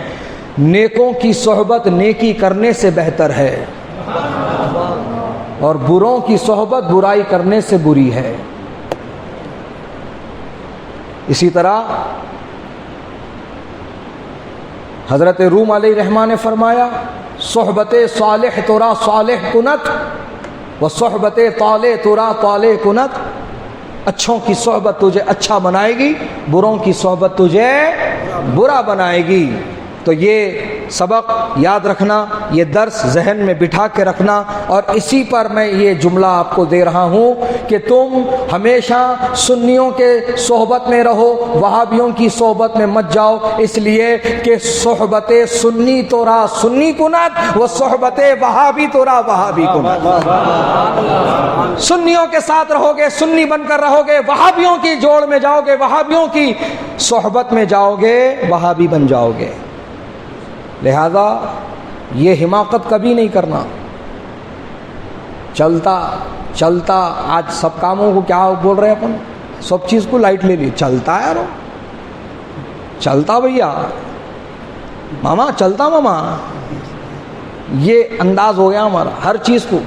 نیکوں کی صحبت نیکی کرنے سے بہتر ہے، اور بروں کی صحبت برائی کرنے سے بری ہے۔ اسی طرح حضرت روم علیہ الرحمٰن نے فرمایا، صحبت صالح ترا صالح کنت و صحبت طالع ترا طالع کنت۔ اچھوں کی صحبت تجھے اچھا بنائے گی، بروں کی صحبت تجھے برا بنائے گی۔ تو یہ سبق یاد رکھنا، یہ درس ذہن میں بٹھا کے رکھنا، اور اسی پر میں یہ جملہ آپ کو دے رہا ہوں کہ تم ہمیشہ سنیوں کے صحبت میں رہو، وہابیوں کی صحبت میں مت جاؤ، اس لیے کہ صحبت سنی تو را سنی کنت و صحبت وہابی تو را وہابی کنت۔ سنیوں کے ساتھ رہو گے سنی بن کر رہو گے، وہابیوں کی جوڑ میں جاؤ گے، وہابیوں کی صحبت میں جاؤ گے، وہابی بن جاؤ گے۔ لہذا یہ حماقت کبھی نہیں کرنا۔ چلتا چلتا آج سب کاموں کو کیا بول رہے ہیں اپن، سب چیز کو لائٹ لے لی، چلتا ہے یارو، چلتا بھیا ماما، چلتا ماما، یہ انداز ہو گیا ہمارا ہر چیز کو۔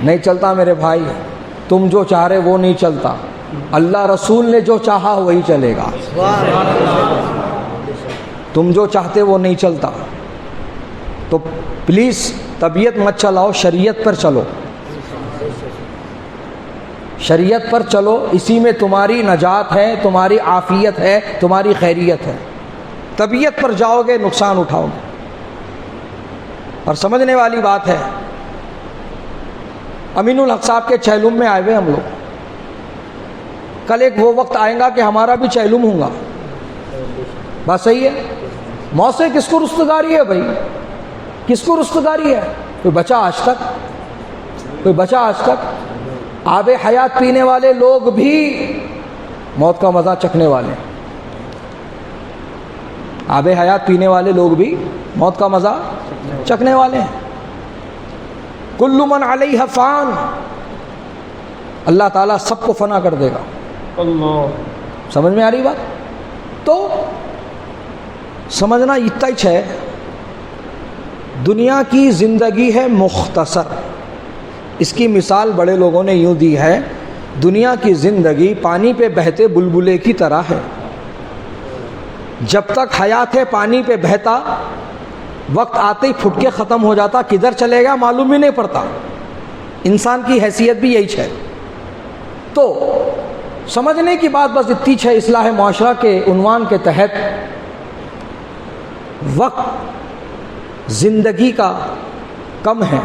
نہیں چلتا میرے بھائی، تم جو چاہ رہے وہ نہیں چلتا، اللہ رسول نے جو چاہا وہی چلے گا، تم جو چاہتے وہ نہیں چلتا۔ تو پلیز طبیعت مت چلاؤ، شریعت پر چلو، شریعت پر چلو، اسی میں تمہاری نجات ہے، تمہاری عافیت ہے، تمہاری خیریت ہے۔ طبیعت پر جاؤ گے نقصان اٹھاؤ گے۔ اور سمجھنے والی بات ہے، امین الحق صاحب کے چہلم میں آئے ہوئے ہم لوگ، کل ایک وہ وقت آئے گا کہ ہمارا بھی چہلم ہوگا۔ بات صحیح ہے؟ موت سے کس کو رستگاری ہے بھائی؟ کس کو رستگاری ہے؟ کوئی بچا آج تک؟ کوئی بچا آج تک؟ آب حیات پینے والے لوگ بھی موت کا مزہ چکھنے والے ہیں، آب حیات پینے والے لوگ بھی موت کا مزہ چکھنے والے ہیں۔ کل من علیہ فان، اللہ تعالیٰ سب کو فنا کر دے گا۔ اللہ، سمجھ میں آ رہی بات؟ تو سمجھنا اتنا ہی ہے، دنیا کی زندگی ہے مختصر۔ اس کی مثال بڑے لوگوں نے یوں دی ہے، دنیا کی زندگی پانی پہ بہتے بلبلے کی طرح ہے، جب تک حیات ہے پانی پہ بہتا، وقت آتے ہی پھٹ کے ختم ہو جاتا، کدھر چلے گا معلوم ہی نہیں پڑتا۔ انسان کی حیثیت بھی یہی ہے۔ تو سمجھنے کی بات بس اتنی ہے، اصلاح معاشرہ کے عنوان کے تحت وقت زندگی کا کم ہے،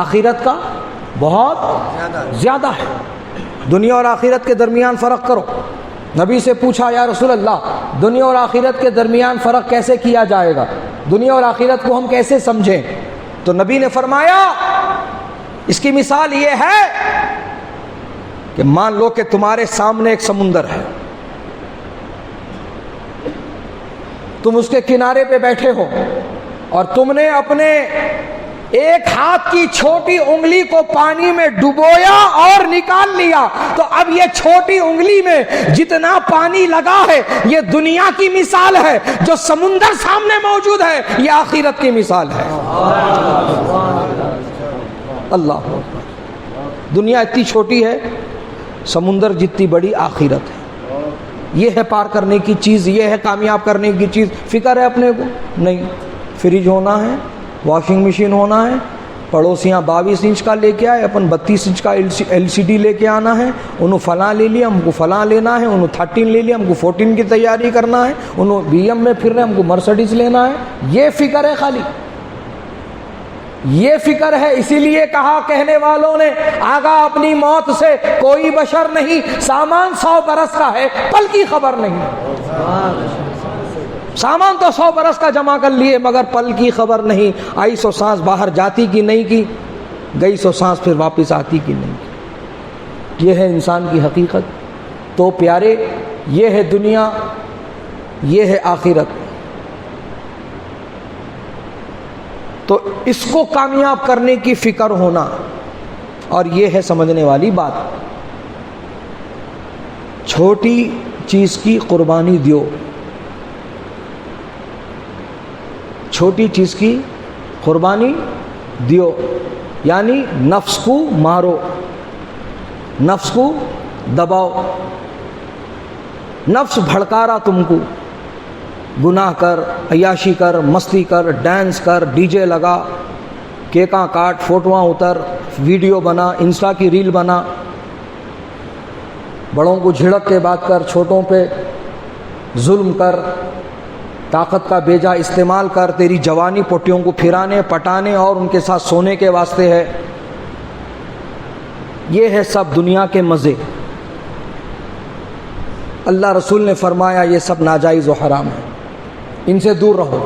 آخرت کا بہت زیادہ ہے۔ دنیا اور آخرت کے درمیان فرق کرو۔ نبی سے پوچھا یا رسول اللہ، دنیا اور آخرت کے درمیان فرق کیسے کیا جائے گا؟ دنیا اور آخرت کو ہم کیسے سمجھیں؟ تو نبی نے فرمایا اس کی مثال یہ ہے کہ مان لو کہ تمہارے سامنے ایک سمندر ہے، تم اس کے کنارے پہ بیٹھے ہو اور تم نے اپنے ایک ہاتھ کی چھوٹی انگلی کو پانی میں ڈبویا اور نکال لیا، تو اب یہ چھوٹی انگلی میں جتنا پانی لگا ہے یہ دنیا کی مثال ہے، جو سمندر سامنے موجود ہے یہ آخرت کی مثال ہے۔ اللہ، دنیا اتنی چھوٹی ہے، سمندر جتنی بڑی آخرت ہے۔ یہ ہے پار کرنے کی چیز، یہ ہے کامیاب کرنے کی چیز۔ فکر ہے اپنے کو نہیں، فریج ہونا ہے، واشنگ مشین ہونا ہے، پڑوسیاں 22 انچ کا لے کے آئے، اپن 32 انچ کا LCD لے کے آنا ہے، انہوں فلاں لے لیا، ہم کو فلاں لینا ہے، انہوں 13 لے لیا، ہم کو 14 کی تیاری کرنا ہے، انہوں BM میں پھر رہے، ہم کو مرسڈیز لینا ہے۔ یہ فکر ہے خالی، یہ فکر ہے۔ اسی لیے کہا کہنے والوں نے، آگاہ اپنی موت سے کوئی بشر نہیں، سامان 100 برس کا ہے، پل کی خبر نہیں۔ سامان تو 100 برس کا جمع کر لیے مگر پل کی خبر نہیں، آئی 100 سانس باہر جاتی کی نہیں کی، گئی 100 سانس پھر واپس آتی کی نہیں کی۔ یہ ہے انسان کی حقیقت۔ تو پیارے، یہ ہے دنیا، یہ ہے آخرت۔ تو اس کو کامیاب کرنے کی فکر ہونا، اور یہ ہے سمجھنے والی بات۔ چھوٹی چیز کی قربانی دیو، چھوٹی چیز کی قربانی دیو، یعنی نفس کو مارو، نفس کو دباؤ۔ نفس بھڑکا رہا تم کو، گناہ کر، عیاشی کر، مستی کر، ڈانس کر، DJ لگا، کیکاں کاٹ، فوٹواں اتر، ویڈیو بنا، انسٹا کی ریل بنا، بڑوں کو جھڑک کے بات کر، چھوٹوں پہ ظلم کر، طاقت کا بیجا استعمال کر۔ تیری جوانی پوٹیوں کو پھرانے، پٹانے اور ان کے ساتھ سونے کے واسطے ہے۔ یہ ہے سب دنیا کے مزے۔ اللہ رسول نے فرمایا یہ سب ناجائز و حرام ہے، ان سے دور رہو۔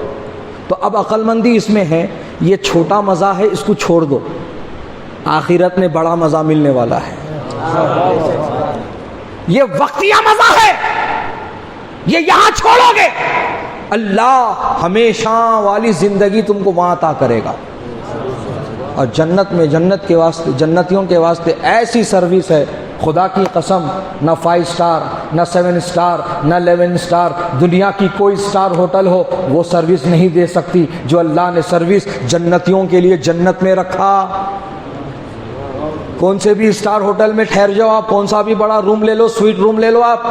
تو اب عقل مندی اس میں ہے، یہ چھوٹا مزہ ہے، اس کو چھوڑ دو، آخرت میں بڑا مزہ ملنے والا ہے۔ یہ وقتیہ مزہ ہے، یہ یہاں چھوڑو گے، اللہ ہمیشہ والی زندگی تم کو وہاں عطا کرے گا۔ اور جنت میں، جنت کے واسطے، جنتیوں کے واسطے ایسی سروس ہے، خدا کی قسم، نہ 5 سٹار، نہ 7 سٹار، نہ 11 سٹار، دنیا کی کوئی سٹار ہوٹل ہو وہ سروس نہیں دے سکتی جو اللہ نے سروس جنتیوں کے لیے جنت میں رکھا۔ کون سے بھی سٹار ہوٹل میں ٹھہر جاؤ آپ، کون سا بھی بڑا روم لے لو، سویٹ روم لے لو آپ،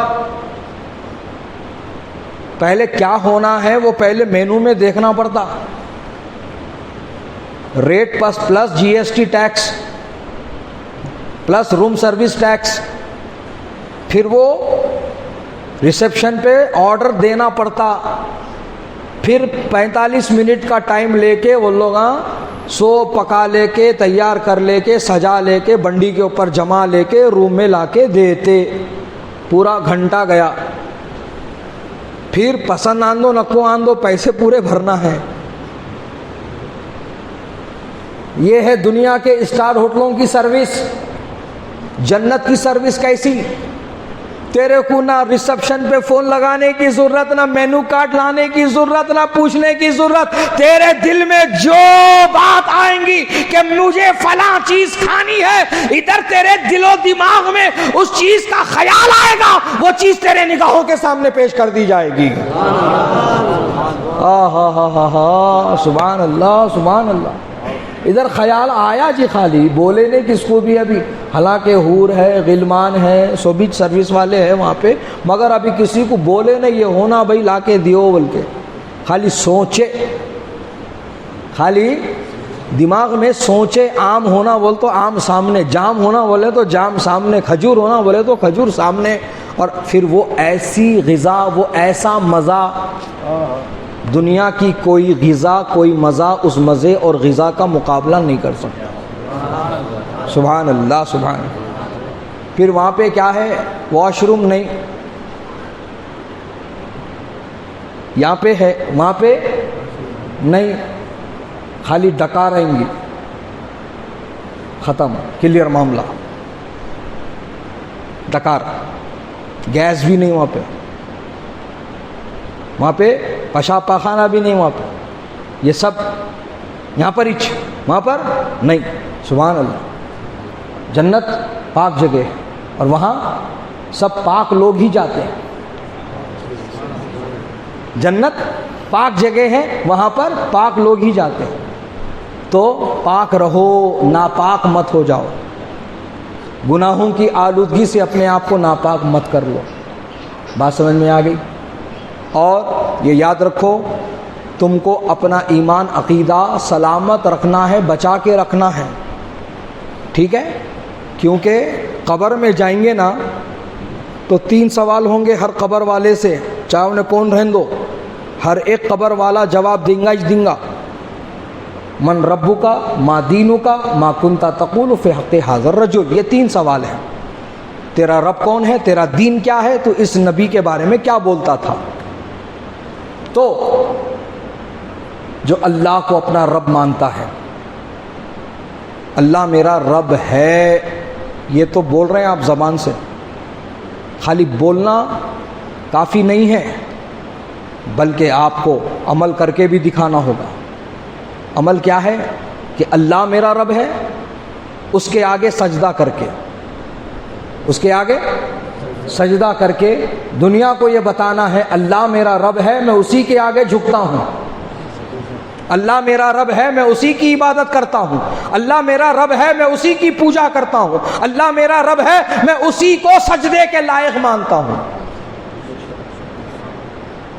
پہلے کیا ہونا ہے وہ پہلے مینو میں دیکھنا پڑتا، rate plus GST tax plus room service tax, پھر وہ ریسیپشن پہ آرڈر دینا پڑتا، پھر 45 منٹ کا ٹائم لے کے وہ لوگ سو پکا لے کے، تیار کر لے کے، سجا لے کے، بنڈی کے اوپر جما لے کے روم میں لا کے دیتے، پورا گھنٹہ گیا، پھر پسند آندو نکو آندو پیسے پورے بھرنا ہے۔ یہ ہے دنیا کے اسٹار ہوٹلوں کی سروس۔ جنت کی سروس کیسی؟ تیرے کو نہ ریسپشن پہ فون لگانے کی ضرورت، نہ مینو کارڈ لانے کی ضرورت، نہ پوچھنے کی ضرورت. تیرے دل میں جو بات آئیں گی کہ مجھے فلاں چیز کھانی ہے، ادھر تیرے دل و دماغ میں اس چیز کا خیال آئے گا، وہ چیز تیرے نگاہوں کے سامنے پیش کر دی جائے گی. سبحان اللہ سبحان اللہ. ادھر خیال آیا جی، خالی بولے نہیں کس کو بھی ابھی، حالانکہ حور ہے، غلمان ہے، سو بھی سروس والے ہیں وہاں پہ، مگر ابھی کسی کو بولے نہیں یہ ہونا بھائی لا کے دیو بول کے. خالی سوچے، خالی دماغ میں سوچے. آم ہونا بول تو آم سامنے، جام ہونا بولے تو جام سامنے، کھجور ہونا بولے تو کھجور سامنے. اور پھر وہ ایسی غذا، وہ ایسا مزہ، دنیا کی کوئی غذا کوئی مزہ اس مزے اور غذا کا مقابلہ نہیں کر سکتا. سبحان اللہ سبحان اللہ. پھر وہاں پہ کیا ہے، واش روم نہیں، یہاں پہ ہے وہاں پہ نہیں، خالی ڈکا رہیں گی، ختم، کلیئر معاملہ. ڈکار، گیس بھی نہیں وہاں پہ، وہاں پہ پیشاب پاخانہ بھی نہیں وہاں پہ. یہ سب یہاں پر ہی، وہاں پر نہیں. سبحان اللہ. جنت پاک جگہ، اور وہاں سب پاک لوگ ہی جاتے ہیں. جنت پاک جگہ ہے، وہاں پر پاک لوگ ہی جاتے ہیں. تو پاک رہو، ناپاک مت ہو جاؤ. گناہوں کی آلودگی سے اپنے آپ کو ناپاک مت کر لو. بات سمجھ میں آ گئی؟ اور یہ یاد رکھو، تم کو اپنا ایمان عقیدہ سلامت رکھنا ہے، بچا کے رکھنا ہے، ٹھیک ہے؟ کیونکہ قبر میں جائیں گے نا تو 3 سوال ہوں گے ہر قبر والے سے، چاہے انہیں کون رہن دو. ہر ایک قبر والا جواب دیں گا ہی دیں گا. من ربک، ما دینک، ما کنت تقول فی حق ھذا الرجل. یہ 3 سوال ہیں. تیرا رب کون ہے، تیرا دین کیا ہے، تو اس نبی کے بارے میں کیا بولتا تھا. تو جو اللہ کو اپنا رب مانتا ہے، اللہ میرا رب ہے، یہ تو بول رہے ہیں آپ زبان سے، خالی بولنا کافی نہیں ہے، بلکہ آپ کو عمل کر کے بھی دکھانا ہوگا. عمل کیا ہے کہ اللہ میرا رب ہے، اس کے آگے سجدہ کر کے، اس کے آگے سجدہ کر کے دنیا کو یہ بتانا ہے اللہ میرا رب ہے، میں اسی کے آگے جھکتا ہوں. اللہ میرا رب ہے، میں اسی کی عبادت کرتا ہوں. اللہ میرا رب ہے، میں اسی کی پوجا کرتا ہوں. اللہ میرا رب ہے، میں اسی کو سجدے کے لائق مانتا ہوں.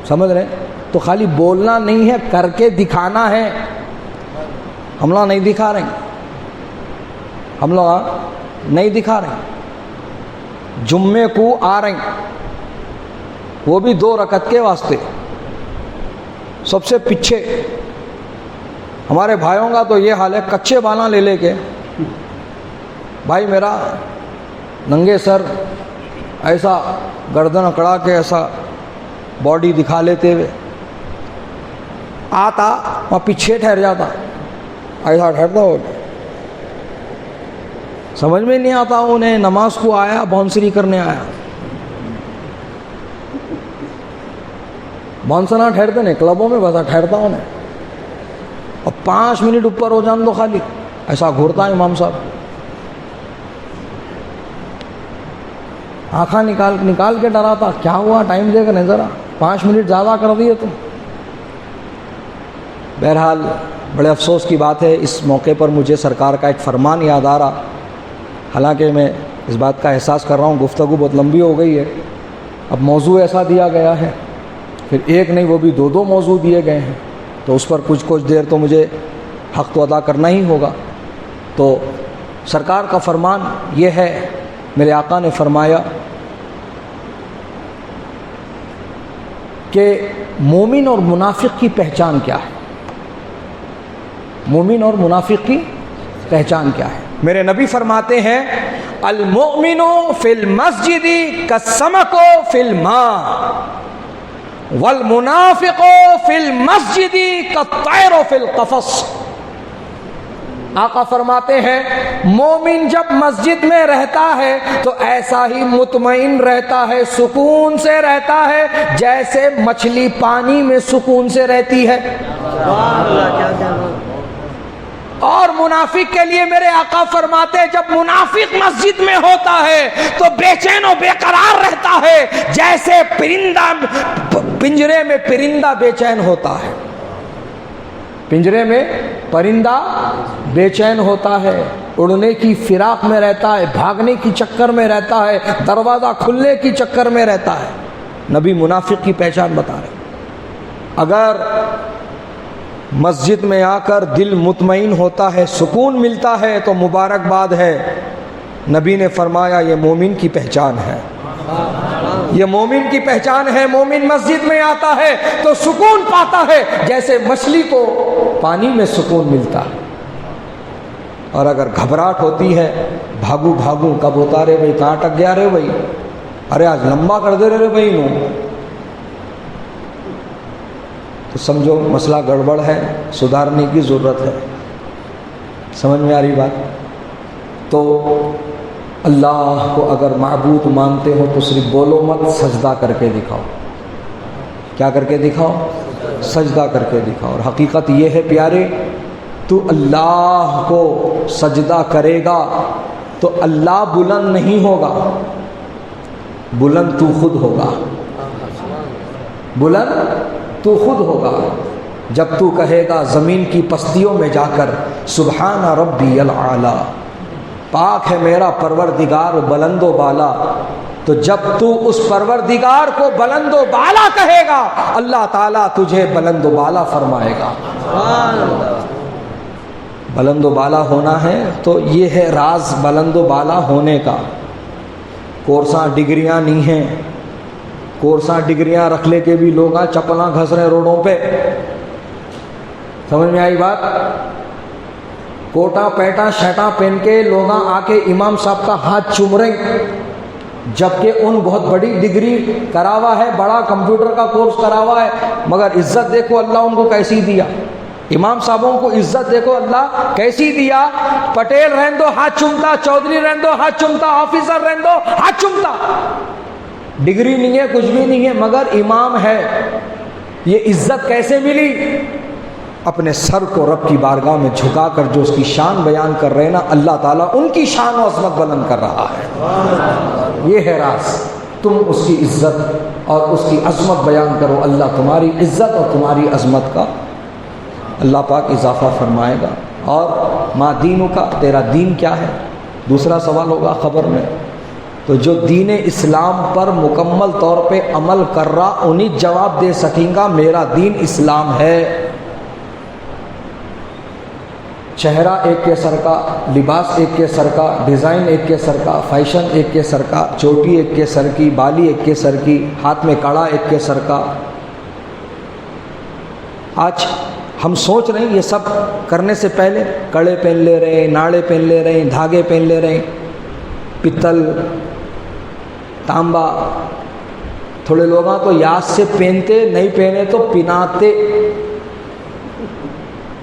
سمجھ رہے؟ تو خالی بولنا نہیں ہے، کر کے دکھانا ہے. ہم لوگ نہیں دکھا رہے ہیں، ہم لوگ نہیں دکھا رہے ہیں. جمعے کو آ رہے ہیں، وہ بھی 2 رکعت کے واسطے. سب سے پیچھے ہمارے بھائیوں کا تو یہ حال ہے، کچے بانا لے لے کے بھائی میرا ننگے سر ایسا گردن اکڑا کے ایسا باڈی دکھا لیتے ہوئے آتا، وہاں پیچھے ٹھہر جاتا، ایسا ٹھہرتا ہو. سمجھ میں نہیں آتا انہیں، نماز کو آیا بانسری کرنے آیا. بانسنا ٹھہرتے نہیں، کلبوں میں بس ٹھہرتا ہوں. اور 5 منٹ اوپر ہو جان دو، خالی ایسا گھورتا امام صاحب، آنکھیں نکال کے ڈراتا. کیا ہوا، ٹائم دے کر نہیں ذرا، 5 منٹ زیادہ کر دیے تم. بہرحال بڑے افسوس کی بات ہے، اس موقع پر مجھے سرکار کا ایک فرمان یاد آ رہا. حالانکہ میں اس بات کا احساس کر رہا ہوں گفتگو بہت لمبی ہو گئی ہے. اب موضوع ایسا دیا گیا ہے، پھر ایک نہیں وہ بھی 2 موضوع دیے گئے ہیں، تو اس پر کچھ دیر تو مجھے حق تو ادا کرنا ہی ہوگا. تو سرکار کا فرمان یہ ہے، میرے آقا نے فرمایا کہ مومن اور منافق کی پہچان کیا ہے. مومن اور منافق کی پہچان کیا ہے؟ میرے نبی فرماتے ہیں المؤمن فی المسجد کالسمک فی الماء والمنافق فی المسجد کالطیر فی القفص. آقا فرماتے ہیں مومن جب مسجد میں رہتا ہے تو ایسا ہی مطمئن رہتا ہے، سکون سے رہتا ہے جیسے مچھلی پانی میں سکون سے رہتی ہے۔ اور منافق کے لیے میرے آقا فرماتے ہیں جب منافق مسجد میں ہوتا ہے تو بے چین و بے قرار رہتا ہے جیسے پرندہ پنجرے میں پرندہ بے چین ہوتا ہے۔ پنجرے میں پرندہ بے چین ہوتا ہے، اڑنے کی فراق میں رہتا ہے، بھاگنے کی چکر میں رہتا ہے، دروازہ کھلنے کی چکر میں رہتا ہے۔ نبی منافق کی پہچان بتا رہے۔ اگر مسجد میں آ کر دل مطمئن ہوتا ہے، سکون ملتا ہے تو مبارکباد ہے۔ نبی نے فرمایا یہ مومن کی پہچان ہے، یہ مومن کی پہچان ہے۔ مومن مسجد میں آتا ہے تو سکون پاتا ہے جیسے مچھلی کو پانی میں سکون ملتا ہے۔ اور اگر گھبراہٹ ہوتی ہے، بھاگو بھاگو کب ہوتا رہے بھائی، کہاں اٹک گیا رہے بھائی، ارے آج لمبا کر دے رہے بھائی نو، تو سمجھو مسئلہ گڑبڑ ہے، سدھارنے کی ضرورت ہے۔ سمجھ میں آ رہی بات؟ تو اللہ کو اگر معبود مانتے ہو تو صرف بولو مت، سجدہ کر کے دکھاؤ۔ کیا کر کے دکھاؤ؟ سجدہ کر کے دکھاؤ۔ اور حقیقت یہ ہے پیارے، تو اللہ کو سجدہ کرے گا تو اللہ بلند نہیں ہوگا، بلند تو خود ہوگا، بلند تو خود ہوگا۔ جب تو کہے گا زمین کی پستیوں میں جا کر سبحان ربی العالی، پاک ہے میرا پروردگار بلند و بالا، تو جب تو اس پروردگار کو بلند و بالا کہے گا اللہ تعالیٰ تجھے بلند و بالا فرمائے گا۔ بلند و بالا ہونا ہے تو یہ ہے راز بلند و بالا ہونے کا۔ کورساں ڈگریاں نہیں ہیں، کورساں ڈگریاں رکھ لے کے بھی لوگ چپلاں گھس رہے روڈوں پہ۔ سمجھ میں آئی بات؟ کوٹا پیٹا شیٹا پہن کے لوگ آ کے امام صاحب کا ہاتھ چوم رہے، جبکہ ان بہت بڑی ڈگری کرا ہوا ہے، بڑا کمپیوٹر کا کورس کرا ہوا ہے، مگر عزت دیکھو اللہ ان کو کیسی دیا۔ امام صاحبوں کو عزت دیکھو اللہ کیسی دیا۔ پٹیل رہن دو ہاتھ چومتا، چودھری رہن دو ہاتھ چومتا، آفیسر رہن دو ہاتھ چومتا۔ ڈگری نہیں ہے، کچھ بھی نہیں ہے، مگر امام ہے۔ یہ عزت کیسے ملی؟ اپنے سر کو رب کی بارگاہ میں جھکا کر جو اس کی شان بیان کر رہے نا، اللہ تعالیٰ ان کی شان و عظمت بلند کر رہا ہے۔ یہ ہے راز، تم اس کی عزت اور اس کی عظمت بیان کرو، اللہ تمہاری عزت اور تمہاری عظمت کا اللہ پاک اضافہ فرمائے گا۔ اور ما دینوں کا، تیرا دین کیا ہے؟ دوسرا سوال ہوگا خبر میں۔ تو جو دین اسلام پر مکمل طور پہ عمل کر رہا انہیں جواب دے سکیں گا میرا دین اسلام ہے۔ چہرہ ایک کے سر کا، لباس ایک کے سر کا، ڈیزائن ایک کے سر کا، فیشن ایک کے سر کا، چوٹی ایک کے سر کی، بالی ایک کے سر کی، ہاتھ میں کڑا ایک کے سر کا۔ آج ہم سوچ رہے ہیں یہ سب کرنے سے پہلے کڑے پہن لے رہے ہیں، ناڑے پہن لے رہے ہیں، دھاگے پہن لے رہے ہیں، پتل تانبا۔ تھوڑے لوگ تو یاد سے پہنتے، نہیں پہنے تو پناتے۔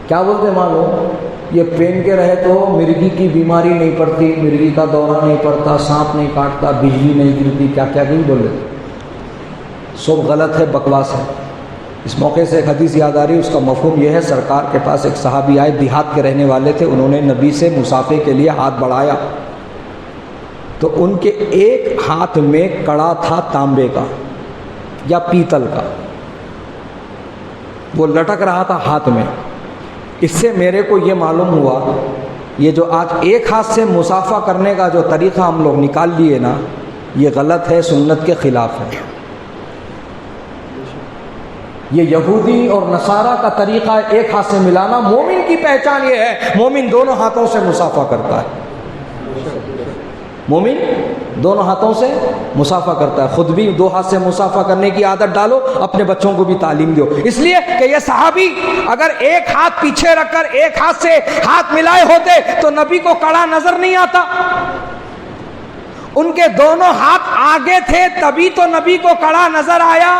کیا بولتے معلوم؟ یہ پہن کے رہے تو مرگی کی بیماری نہیں پڑتی، مرگی کا دورہ نہیں پڑتا، سانپ نہیں کاٹتا، بجلی نہیں گرتی، کیا کیا نہیں بولے۔ سب غلط ہے، بکواس ہے۔ اس موقع سے ایک حدیث یاد آ رہی، اس کا مفہوم یہ ہے، سرکار کے پاس ایک صحابی آئے، دیہات کے رہنے والے تھے، انہوں نے نبی سے مسافے کے لیے ہاتھ بڑھایا تو ان کے ایک ہاتھ میں کڑا تھا تانبے کا یا پیتل کا، وہ لٹک رہا تھا ہاتھ میں۔ اس سے میرے کو یہ معلوم ہوا یہ جو آج ایک ہاتھ سے مسافہ کرنے کا جو طریقہ ہم لوگ نکال لیے نا، یہ غلط ہے، سنت کے خلاف ہے۔ یہ یہودی اور نصارہ کا طریقہ ہے ایک ہاتھ سے ملانا۔ مومن کی پہچان یہ ہے، مومن دونوں ہاتھوں سے مسافہ کرتا ہے، مومن دونوں ہاتھوں سے مسافہ کرتا ہے۔ خود بھی دو ہاتھ سے مسافہ کرنے کی عادت ڈالو، اپنے بچوں کو بھی تعلیم دو، اس لیے کہ یہ صحابی اگر ایک ہاتھ پیچھے رکھ کر ایک ہاتھ سے ہاتھ ملائے ہوتے تو نبی کو کڑا نظر نہیں آتا۔ ان کے دونوں ہاتھ آگے تھے تبھی تو نبی کو کڑا نظر آیا۔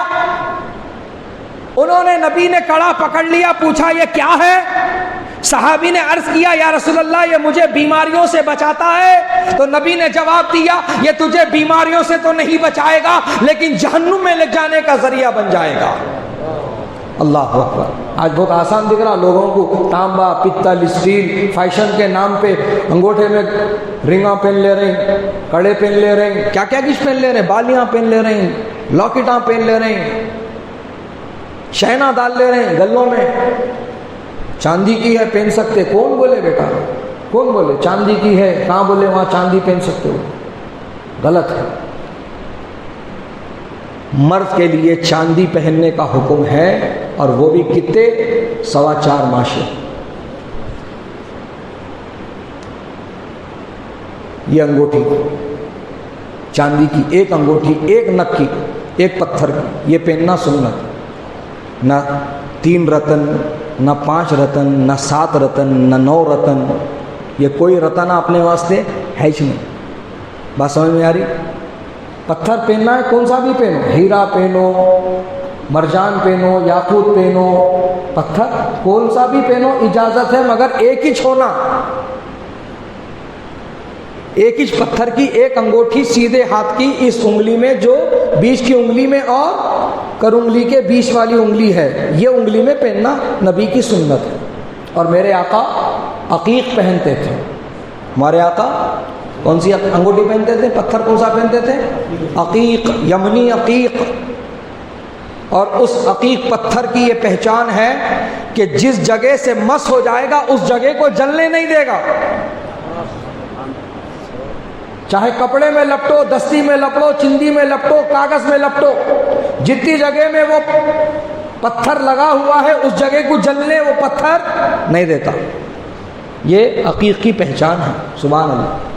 انہوں نے، نبی نے کڑا پکڑ لیا، پوچھا یہ کیا ہے؟ صحابی نے عرض کیا یا رسول اللہ یہ مجھے بیماریوں سے بچاتا ہے؟ تو نبی نے جواب دیا یہ تجھے بیماریوں سے تو نہیں بچائے گا لیکن جہنم میں لے جانے کا ذریعہ بن جائے گا۔ اللہ اکبر۔ آج بہت آسان دکھ رہا لوگوں کو، تانبا، پتل، اسٹیل، فیشن کے نام پہ انگوٹھے میں رنگاں پہن لے رہے ہیں، کڑے پہن لے رہے ہیں، کیا کیا کچھ پہن لے رہے ہیں، بالیاں پہن لے رہے ہیں، لاکٹاں پہن لے رہے ہیں، شہنا ڈال لے رہے ہیں گلوں میں۔ چاندی کی ہے پہن سکتے، کون بولے بیٹا، کون بولے چاندی کی ہے، کہاں بولے وہاں چاندی پہن سکتے ہو، غلط ہے۔ مرد کے لیے چاندی پہننے کا حکم ہے اور وہ بھی کتنے 4.25 ماشے۔ یہ انگوٹھی چاندی کی، ایک انگوٹھی ایک نک کی، ایک پتھر کی، یہ پہننا سنت۔ نہ 3 رتن، نہ 5 رتن، نہ 7 رتن، نہ 9 رتن، یہ کوئی رتن اپنے واسطے ہے ہی نہیں۔ بات سمجھ میں آ رہی؟ پتھر پہننا ہے کون سا بھی پہنو، ہیرا پہنو، مرجان پہنو، یاقوت پہنو، پتھر کون سا بھی پہنو اجازت ہے، مگر ایک ہی ہونا، ایک ہی پتھر کی ایک انگوٹھی سیدھے ہاتھ کی اس انگلی میں جو بیچ کی انگلی میں اور کر انگلی کے بیچ والی انگلی ہے، یہ انگلی میں پہننا نبی کی سنت ہے۔ اور میرے آقا عقیق پہنتے تھے۔ ہمارے آقا کون سی انگوٹھی پہنتے تھے؟ پتھر کون سا پہنتے تھے؟ عقیق، یمنی عقیق۔ اور اس عقیق پتھر کی یہ پہچان ہے کہ جس جگہ سے مس ہو جائے گا اس جگہ کو جلنے نہیں دے گا، چاہے کپڑے میں لپٹو، دستی میں لپٹو، چندی میں لپٹو، کاغذ میں لپٹو، جتنی جگہ میں وہ پتھر لگا ہوا ہے اس جگہ کو جلنے وہ پتھر نہیں دیتا۔ یہ عقیق کی پہچان ہے، سبحان اللہ۔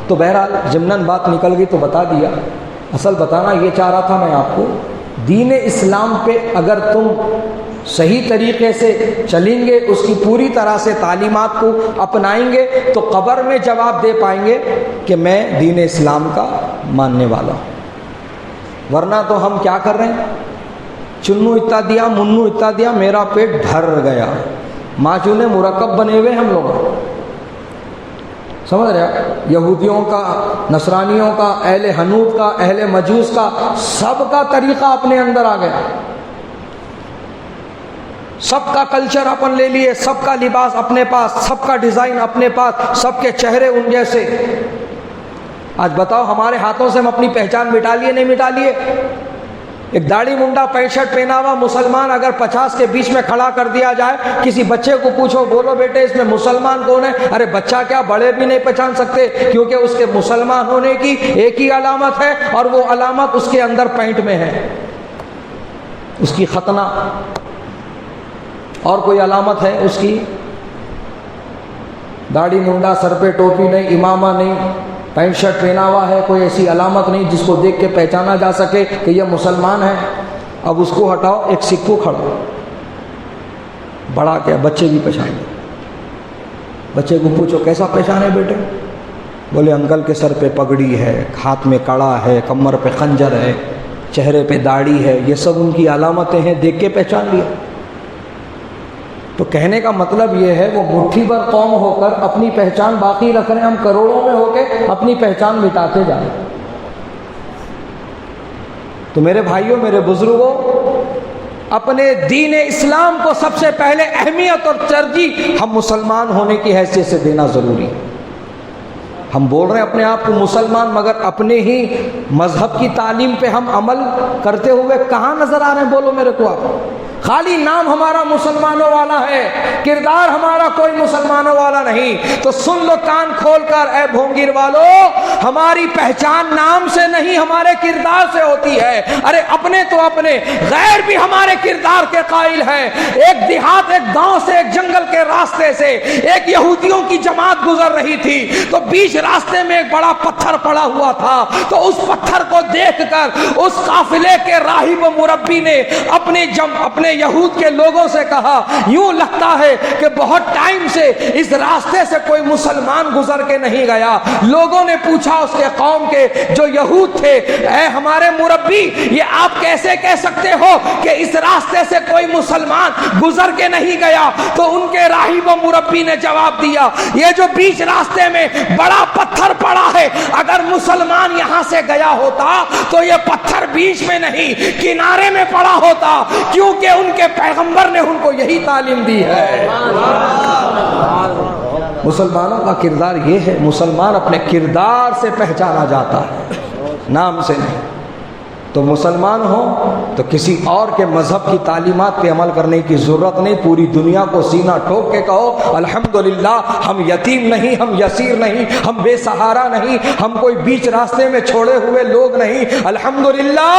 تو بہرحال ضمناً بات نکل گئی تو بتا دیا۔ اصل بتانا یہ چاہ رہا تھا میں آپ کو، دین اسلام پہ اگر تم صحیح طریقے سے چلیں گے، اس کی پوری طرح سے تعلیمات کو اپنائیں گے تو قبر میں جواب دے پائیں گے کہ میں دین اسلام کا ماننے والا ہوں۔ ورنہ تو ہم کیا کر رہے ہیں، چنو اتنا دیا، منو اتنا دیا، میرا پیٹ بھر گیا، ماچونے مرکب بنے ہوئے ہم لوگ، سمجھ رہے؟ یہودیوں کا، نصرانیوں کا، اہل حنوت کا، اہل مجوس کا، سب کا طریقہ اپنے اندر آ گیا، سب کا کلچر اپن لے لیے، سب کا لباس اپنے پاس، سب کا ڈیزائن اپنے پاس، سب کے چہرے ان جیسے۔ آج بتاؤ ہمارے ہاتھوں سے ہم اپنی پہچان مٹا لیے نہیں مٹا لیے؟ ایک داڑھی منڈا پینٹ شرٹ پہنا ہوا مسلمان اگر 50 کے بیچ میں کھڑا کر دیا جائے، کسی بچے کو پوچھو بولو بیٹے اس میں مسلمان کون ہے، ارے بچہ کیا بڑے بھی نہیں پہچان سکتے، کیونکہ اس کے مسلمان ہونے کی ایک ہی علامت ہے اور وہ علامت اس کے اندر پینٹ میں ہے، اس کی ختنہ، اور کوئی علامت ہے اس کی؟ داڑھی منڈا، سر پہ ٹوپی نہیں، امامہ نہیں، پینٹ شرٹ پہنا ہوا ہے، کوئی ایسی علامت نہیں جس کو دیکھ کے پہچانا جا سکے کہ یہ مسلمان ہے۔ اب اس کو ہٹاؤ، ایک سکو کھڑا بڑا کیا بچے بھی پہچانے، بچے کو پوچھو کیسا پہچانے بیٹے، بولے انکل کے سر پہ پگڑی ہے، ہاتھ میں کڑا ہے، کمر پہ خنجر ہے، چہرے پہ داڑھی ہے، یہ سب ان کی علامتیں ہیں، دیکھ کے پہچان لیا۔ تو کہنے کا مطلب یہ ہے وہ مٹھی بھر قوم ہو کر اپنی پہچان باقی رکھ رہے ہیں، ہم کروڑوں میں ہو کے اپنی پہچان مٹاتے جا رہے ہیں۔ تو میرے بھائیوں، میرے بزرگوں، اپنے دین اسلام کو سب سے پہلے اہمیت اور ترجیح ہم مسلمان ہونے کی حیثیت سے دینا ضروری ہے۔ ہم بول رہے ہیں اپنے آپ کو مسلمان، مگر اپنے ہی مذہب کی تعلیم پہ ہم عمل کرتے ہوئے کہاں نظر آ رہے ہیں؟ بولو میرے کو آپ۔ خالی نام ہمارا مسلمانوں والا ہے، کردار ہمارا کوئی مسلمانوں والا نہیں۔ تو سن لو کان کھول کر اے بھونگیر والو، ہماری پہچان نام سے نہیں ہمارے کردار سے ہوتی ہے۔ ارے اپنے تو اپنے، غیر بھی ہمارے کردار کے قائل ہیں۔ ایک دیہات، ایک گاؤں سے، ایک جنگل کے راستے سے ایک یہودیوں کی جماعت گزر رہی تھی، تو بیچ راستے میں ایک بڑا پتھر پڑا ہوا تھا، تو اس پتھر کو دیکھ کر اس قافلے کے راہب و مربی نے اپنے یہود کے لوگوں سے کہا، یوں لگتا ہے کہ بہت ٹائم سے اس راستے سے کوئی مسلمان گزر کے نہیں گیا۔ لوگوں نے پوچھا اس کے قوم کے جو یہود تھے، اے ہمارے مربی، یہ آپ کیسے کہہ سکتے ہو کہ اس راستے سے کوئی مسلمان گزر کے نہیں گیا؟ تو ان کے راہب و مربی نے جواب دیا، یہ جو بیچ راستے میں بڑا پتھر پڑا ہے، اگر مسلمان یہاں سے گیا ہوتا تو یہ پتھر بیچ میں نہیں کنارے میں پڑا ہوتا، کیونکہ ان کے پیغمبر نے ان کو یہی تعلیم دی ہے۔ مسلمانوں کا کردار یہ ہے، مسلمان اپنے کردار سے پہچانا جاتا ہے، نام سے نہیں۔ تو مسلمان ہو تو کسی اور کے مذہب کی تعلیمات پہ عمل کرنے کی ضرورت نہیں، پوری دنیا کو سینہ ٹھوک کے کہو الحمدللہ ہم یتیم نہیں، ہم یسیر نہیں، ہم بے سہارا نہیں، ہم کوئی بیچ راستے میں چھوڑے ہوئے لوگ نہیں، الحمدللہ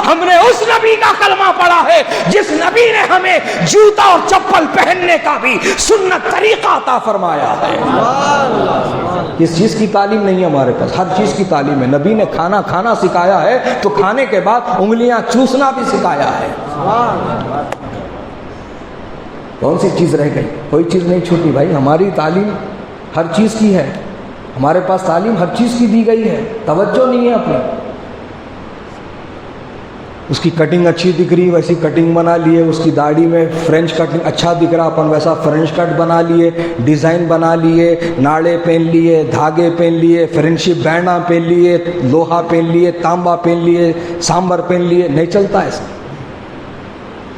ہم نے اس نبی کا کلمہ پڑھا ہے جس نبی نے ہمیں جوتا اور چپل پہننے کا بھی سنت طریقہ عطا فرمایا ہے۔ کس چیز کی تعلیم نہیں ہے ہمارے پاس؟ ہر چیز کی تعلیم ہے۔ نبی نے کھانا سکھایا ہے تو کھانے کے بعد انگلیاں چوسنا بھی سکھایا ہے۔ کون سی چیز رہ گئی؟ کوئی چیز نہیں چھوٹی بھائی، ہماری تعلیم ہر چیز کی ہے، ہمارے پاس تعلیم ہر چیز کی دی گئی ہے، توجہ نہیں ہے اپنی۔ اس کی کٹنگ اچھی دکھ رہی ویسی کٹنگ بنا لیے، اس کی داڑھی میں فرینچ کٹنگ اچھا دکھ رہا اپن ویسا فرینچ کٹ بنا لیے، ڈیزائن بنا لیے، ناڑے پہن لیے، دھاگے پہن لیے، فرینڈشپ بینڈاں پہن لیے، لوہا پہن لیے، تانبا پہن لیے، سامبر پہن لیے، نہیں چلتا ایسا،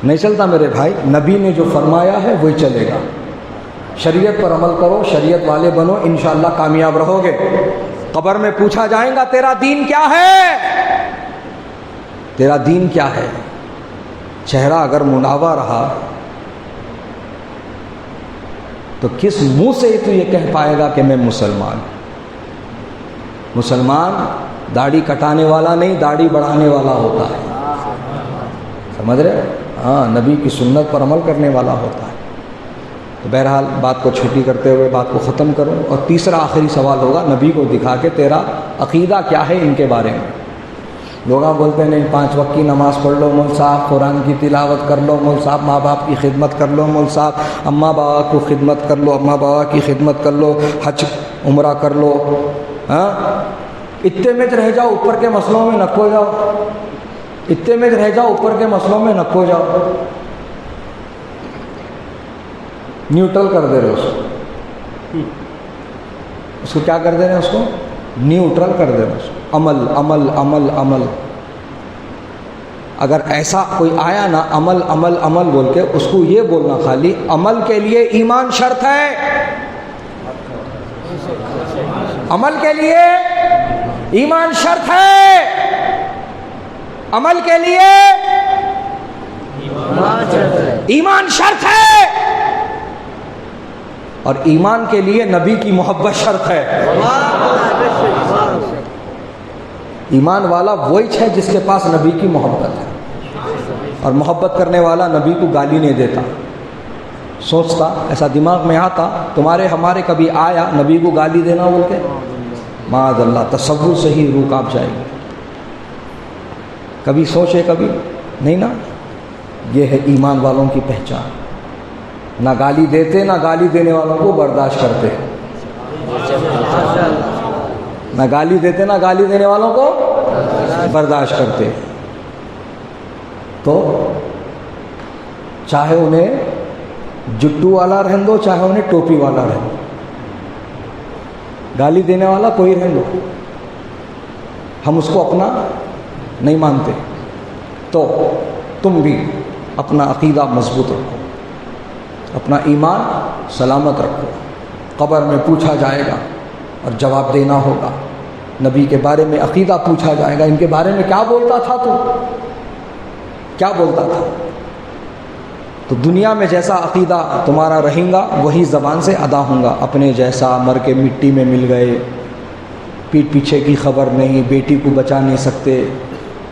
نہیں چلتا میرے بھائی۔ نبی نے جو فرمایا ہے وہی چلے گا۔ شریعت پر عمل کرو، شریعت والے بنو، انشاءاللہ کامیاب رہو گے۔ قبر میں پوچھا جائے گا تیرا دین کیا ہے؟ تیرا دین کیا ہے؟ چہرہ اگر مناوا رہا تو کس منہ سے تو یہ کہہ پائے گا کہ میں مسلمان؟ مسلمان داڑھی کٹانے والا نہیں، داڑھی بڑھانے والا ہوتا ہے، سمجھ رہے؟ ہاں، نبی کی سنت پر عمل کرنے والا ہوتا ہے۔ تو بہرحال بات کو چھوٹی کرتے ہوئے بات کو ختم کروں، اور تیسرا آخری سوال ہوگا نبی کو دکھا کے تیرا عقیدہ کیا ہے ان کے بارے میں۔ لوگ بولتے ہیں نہیں 5 وقت کی نماز پڑھ لو مول صاحب، قرآن کی تلاوت کر لو مول صاحب، ماں باپ کی خدمت کر لو مول صاحب، اماں بابا کو خدمت کر لو، اماں بابا کی خدمت کر لو، حج عمرہ کر لو۔ ہاں، اتنے میں رہ جاؤ، اوپر کے مسئلوں میں نہ کھو جاؤ، اتنے میں رہ جاؤ، اوپر کے مسئلوں میں نہ کھو جاؤ۔ نیوٹرل کر دے رہے اس کو کیا کر دے رہے ہیں؟ اس کو نیوٹرل کر دے رہے، عمل عمل عمل عمل۔ اگر ایسا کوئی آیا نا عمل عمل عمل بول کے، اس کو یہ بولنا خالی عمل کے لیے ایمان شرط ہے، عمل کے لیے ایمان شرط ہے، عمل کے لیے ایمان شرط ہے، اور ایمان کے لیے نبی کی محبت شرط ہے۔ ایمان والا وہی ہے جس کے پاس نبی کی محبت ہے، اور محبت کرنے والا نبی کو گالی نہیں دیتا۔ سوچتا ایسا دماغ میں آتا، تمہارے ہمارے کبھی آیا نبی کو گالی دینا بول کے؟ معاذ اللہ، تصور سے ہی روح کانپ جائے گی۔ کبھی سوچے؟ کبھی نہیں نا۔ یہ ہے ایمان والوں کی پہچان، نہ گالی دیتے، نہ گالی دینے والوں کو برداشت کرتے، نہ گالی دیتے، نہ گالی دینے والوں کو برداشت کرتے۔ تو چاہے انہیں جٹو والا رہن دو، چاہے انہیں ٹوپی والا رہن دو، گالی دینے والا کوئی رہن دو، ہم اس کو اپنا نہیں مانتے۔ تو تم بھی اپنا عقیدہ مضبوط رکھو، اپنا ایمان سلامت رکھو۔ قبر میں پوچھا جائے گا اور جواب دینا ہوگا۔ نبی کے بارے میں عقیدہ پوچھا جائے گا، ان کے بارے میں کیا بولتا تھا تو کیا بولتا تھا؟ تو دنیا میں جیسا عقیدہ تمہارا رہیں گا وہی زبان سے ادا ہوں گا۔ اپنے جیسا مر کے مٹی میں مل گئے، پیٹھ پیچھے کی خبر نہیں، بیٹی کو بچا نہیں سکتے،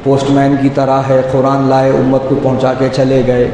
پوسٹ مین کی طرح ہے، قرآن لائے امت کو پہنچا کے چلے گئے،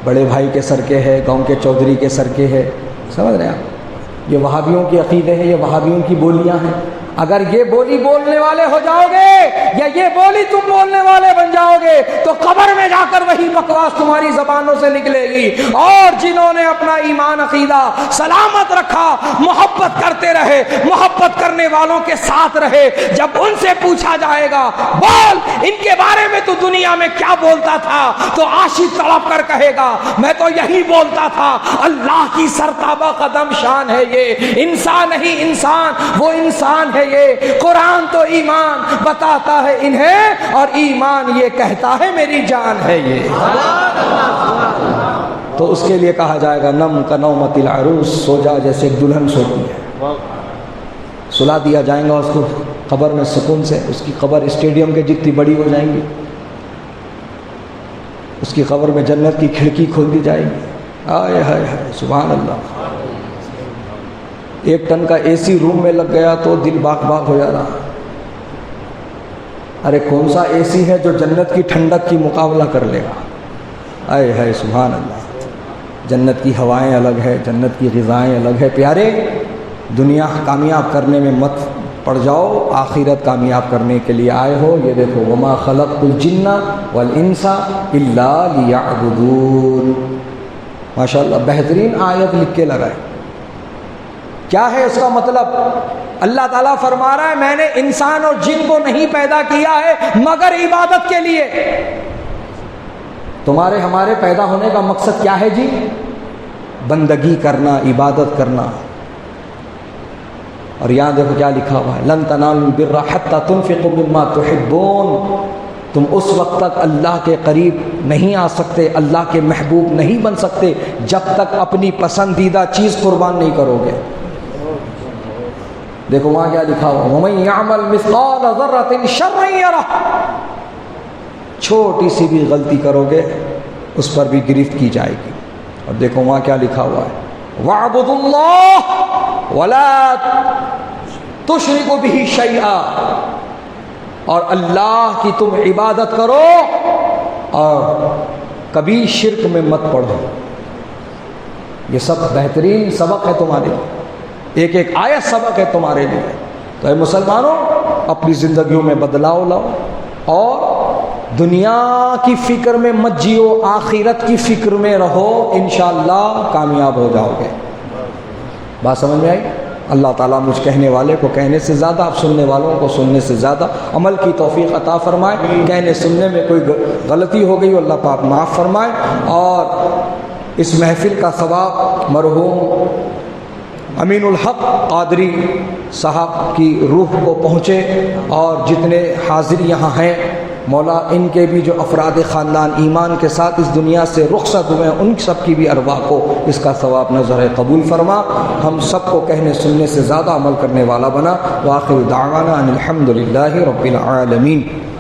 بڑے بھائی کے سر کے ہے، گاؤں کے چودھری کے سر کے ہے، سمجھ رہے ہیں آپ؟ یہ وہابیوں کے عقیدے ہیں، یہ وہابیوں کی بولیاں ہیں. اگر یہ بولی بولنے والے ہو جاؤ گے یا یہ بولی تم بولنے والے بن جاؤ گے تو قبر میں جا کر وہی بکواس تمہاری زبانوں سے نکلے گی. اور جنہوں نے اپنا ایمان عقیدہ سلامت رکھا، محبت کرتے رہے، محبت کرنے والوں کے ساتھ رہے، جب ان سے پوچھا جائے گا بول ان کے بارے میں تو دنیا میں کیا بولتا تھا، تو عاشق تڑپ کر کہے گا میں تو یہی بولتا تھا اللہ کی سرتابہ قدم شان ہے یہ، انسان نہیں انسان، وہ انسان ہے یہ. قرآن تو ایمان بتاتا ہے انہیں اور ایمان یہ کہتا ہے میری جان ہے یہ. تو اس کے لیے کہا جائے گا نم کا نومت العروس، سو جا جیسے ایک دلہن سوتی ہے. سلا دیا جائے گا اس کو قبر میں سکون سے. اس کی قبر اسٹیڈیم کے جتنی بڑی ہو جائیں گی. اس کی قبر میں جنت کی کھڑکی کھول دی جائے گی. آئے ہائے ہائے سبحان اللہ. 1 ٹن کا اے سی روم میں لگ گیا تو دل باغ باغ ہو جا رہا. ارے کون سا اے سی ہے جو جنت کی ٹھنڈک کی مقابلہ کر لے گا. آئے ہائے سبحان اللہ. جنت کی ہوائیں الگ ہے، جنت کی غذائیں الگ ہے. پیارے دنیا کامیاب کرنے میں مت پڑ جاؤ، آخرت کامیاب کرنے کے لیے آئے ہو. یہ دیکھو وما خلقت الجن والانس الا لیعبدون. ماشاءاللہ بہترین آیت لکھ کے لگائے. کیا ہے اس کا مطلب؟ اللہ تعالیٰ فرما رہا ہے میں نے انسان اور جن کو نہیں پیدا کیا ہے مگر عبادت کے لیے. تمہارے ہمارے پیدا ہونے کا مقصد کیا ہے جی؟ بندگی کرنا، عبادت کرنا. اور یہاں دیکھو کیا لکھا ہوا ہے لن تنالوا البر حتى تنفقوا مما تحبون. تم اس وقت تک اللہ کے قریب نہیں آ سکتے، اللہ کے محبوب نہیں بن سکتے جب تک اپنی پسندیدہ چیز قربان نہیں کرو گے. دیکھو وہاں کیا لکھا ہوا وَمَن يَعْمَلْ مِثْقَالَ ذَرَّةٍ شَرًّا يَرَهُ. چھوٹی سی بھی غلطی کرو گے اس پر بھی گرفت کی جائے گی. اور دیکھو وہاں کیا لکھا ہوا ہے وَاعْبُدُوا اللَّهَ وَلَا تُشْرِكُوا بِهِ شَيْئًا. اور اللہ کی تم عبادت کرو اور کبھی شرک میں مت پڑو. یہ سب بہترین سبق ہے تمہارے لیے، ایک ایک آیت سبق ہے تمہارے لیے. تو اے مسلمانوں اپنی زندگیوں میں بدلاؤ لاؤ اور دنیا کی فکر میں مت جیو، آخرت کی فکر میں رہو، انشاءاللہ کامیاب ہو جاؤ گے. بات سمجھ میں آئی؟ اللہ تعالیٰ مجھ کہنے والے کو کہنے سے زیادہ، آپ سننے والوں کو سننے سے زیادہ عمل کی توفیق عطا فرمائے. کہنے سننے میں کوئی غلطی ہو گئی اللہ پاک معاف فرمائے. اور اس محفل کا ثواب مرحوم امین الحق قادری صاحب کی روح کو پہنچے اور جتنے حاضر یہاں ہیں مولا ان کے بھی جو افراد خاندان ایمان کے ساتھ اس دنیا سے رخصت ہوئے ہیں ان سب کی بھی ارواح کو اس کا ثواب نظر قبول فرما. ہم سب کو کہنے سننے سے زیادہ عمل کرنے والا بنا. وآخر دعوانا ان الحمد للہ رب العالمین.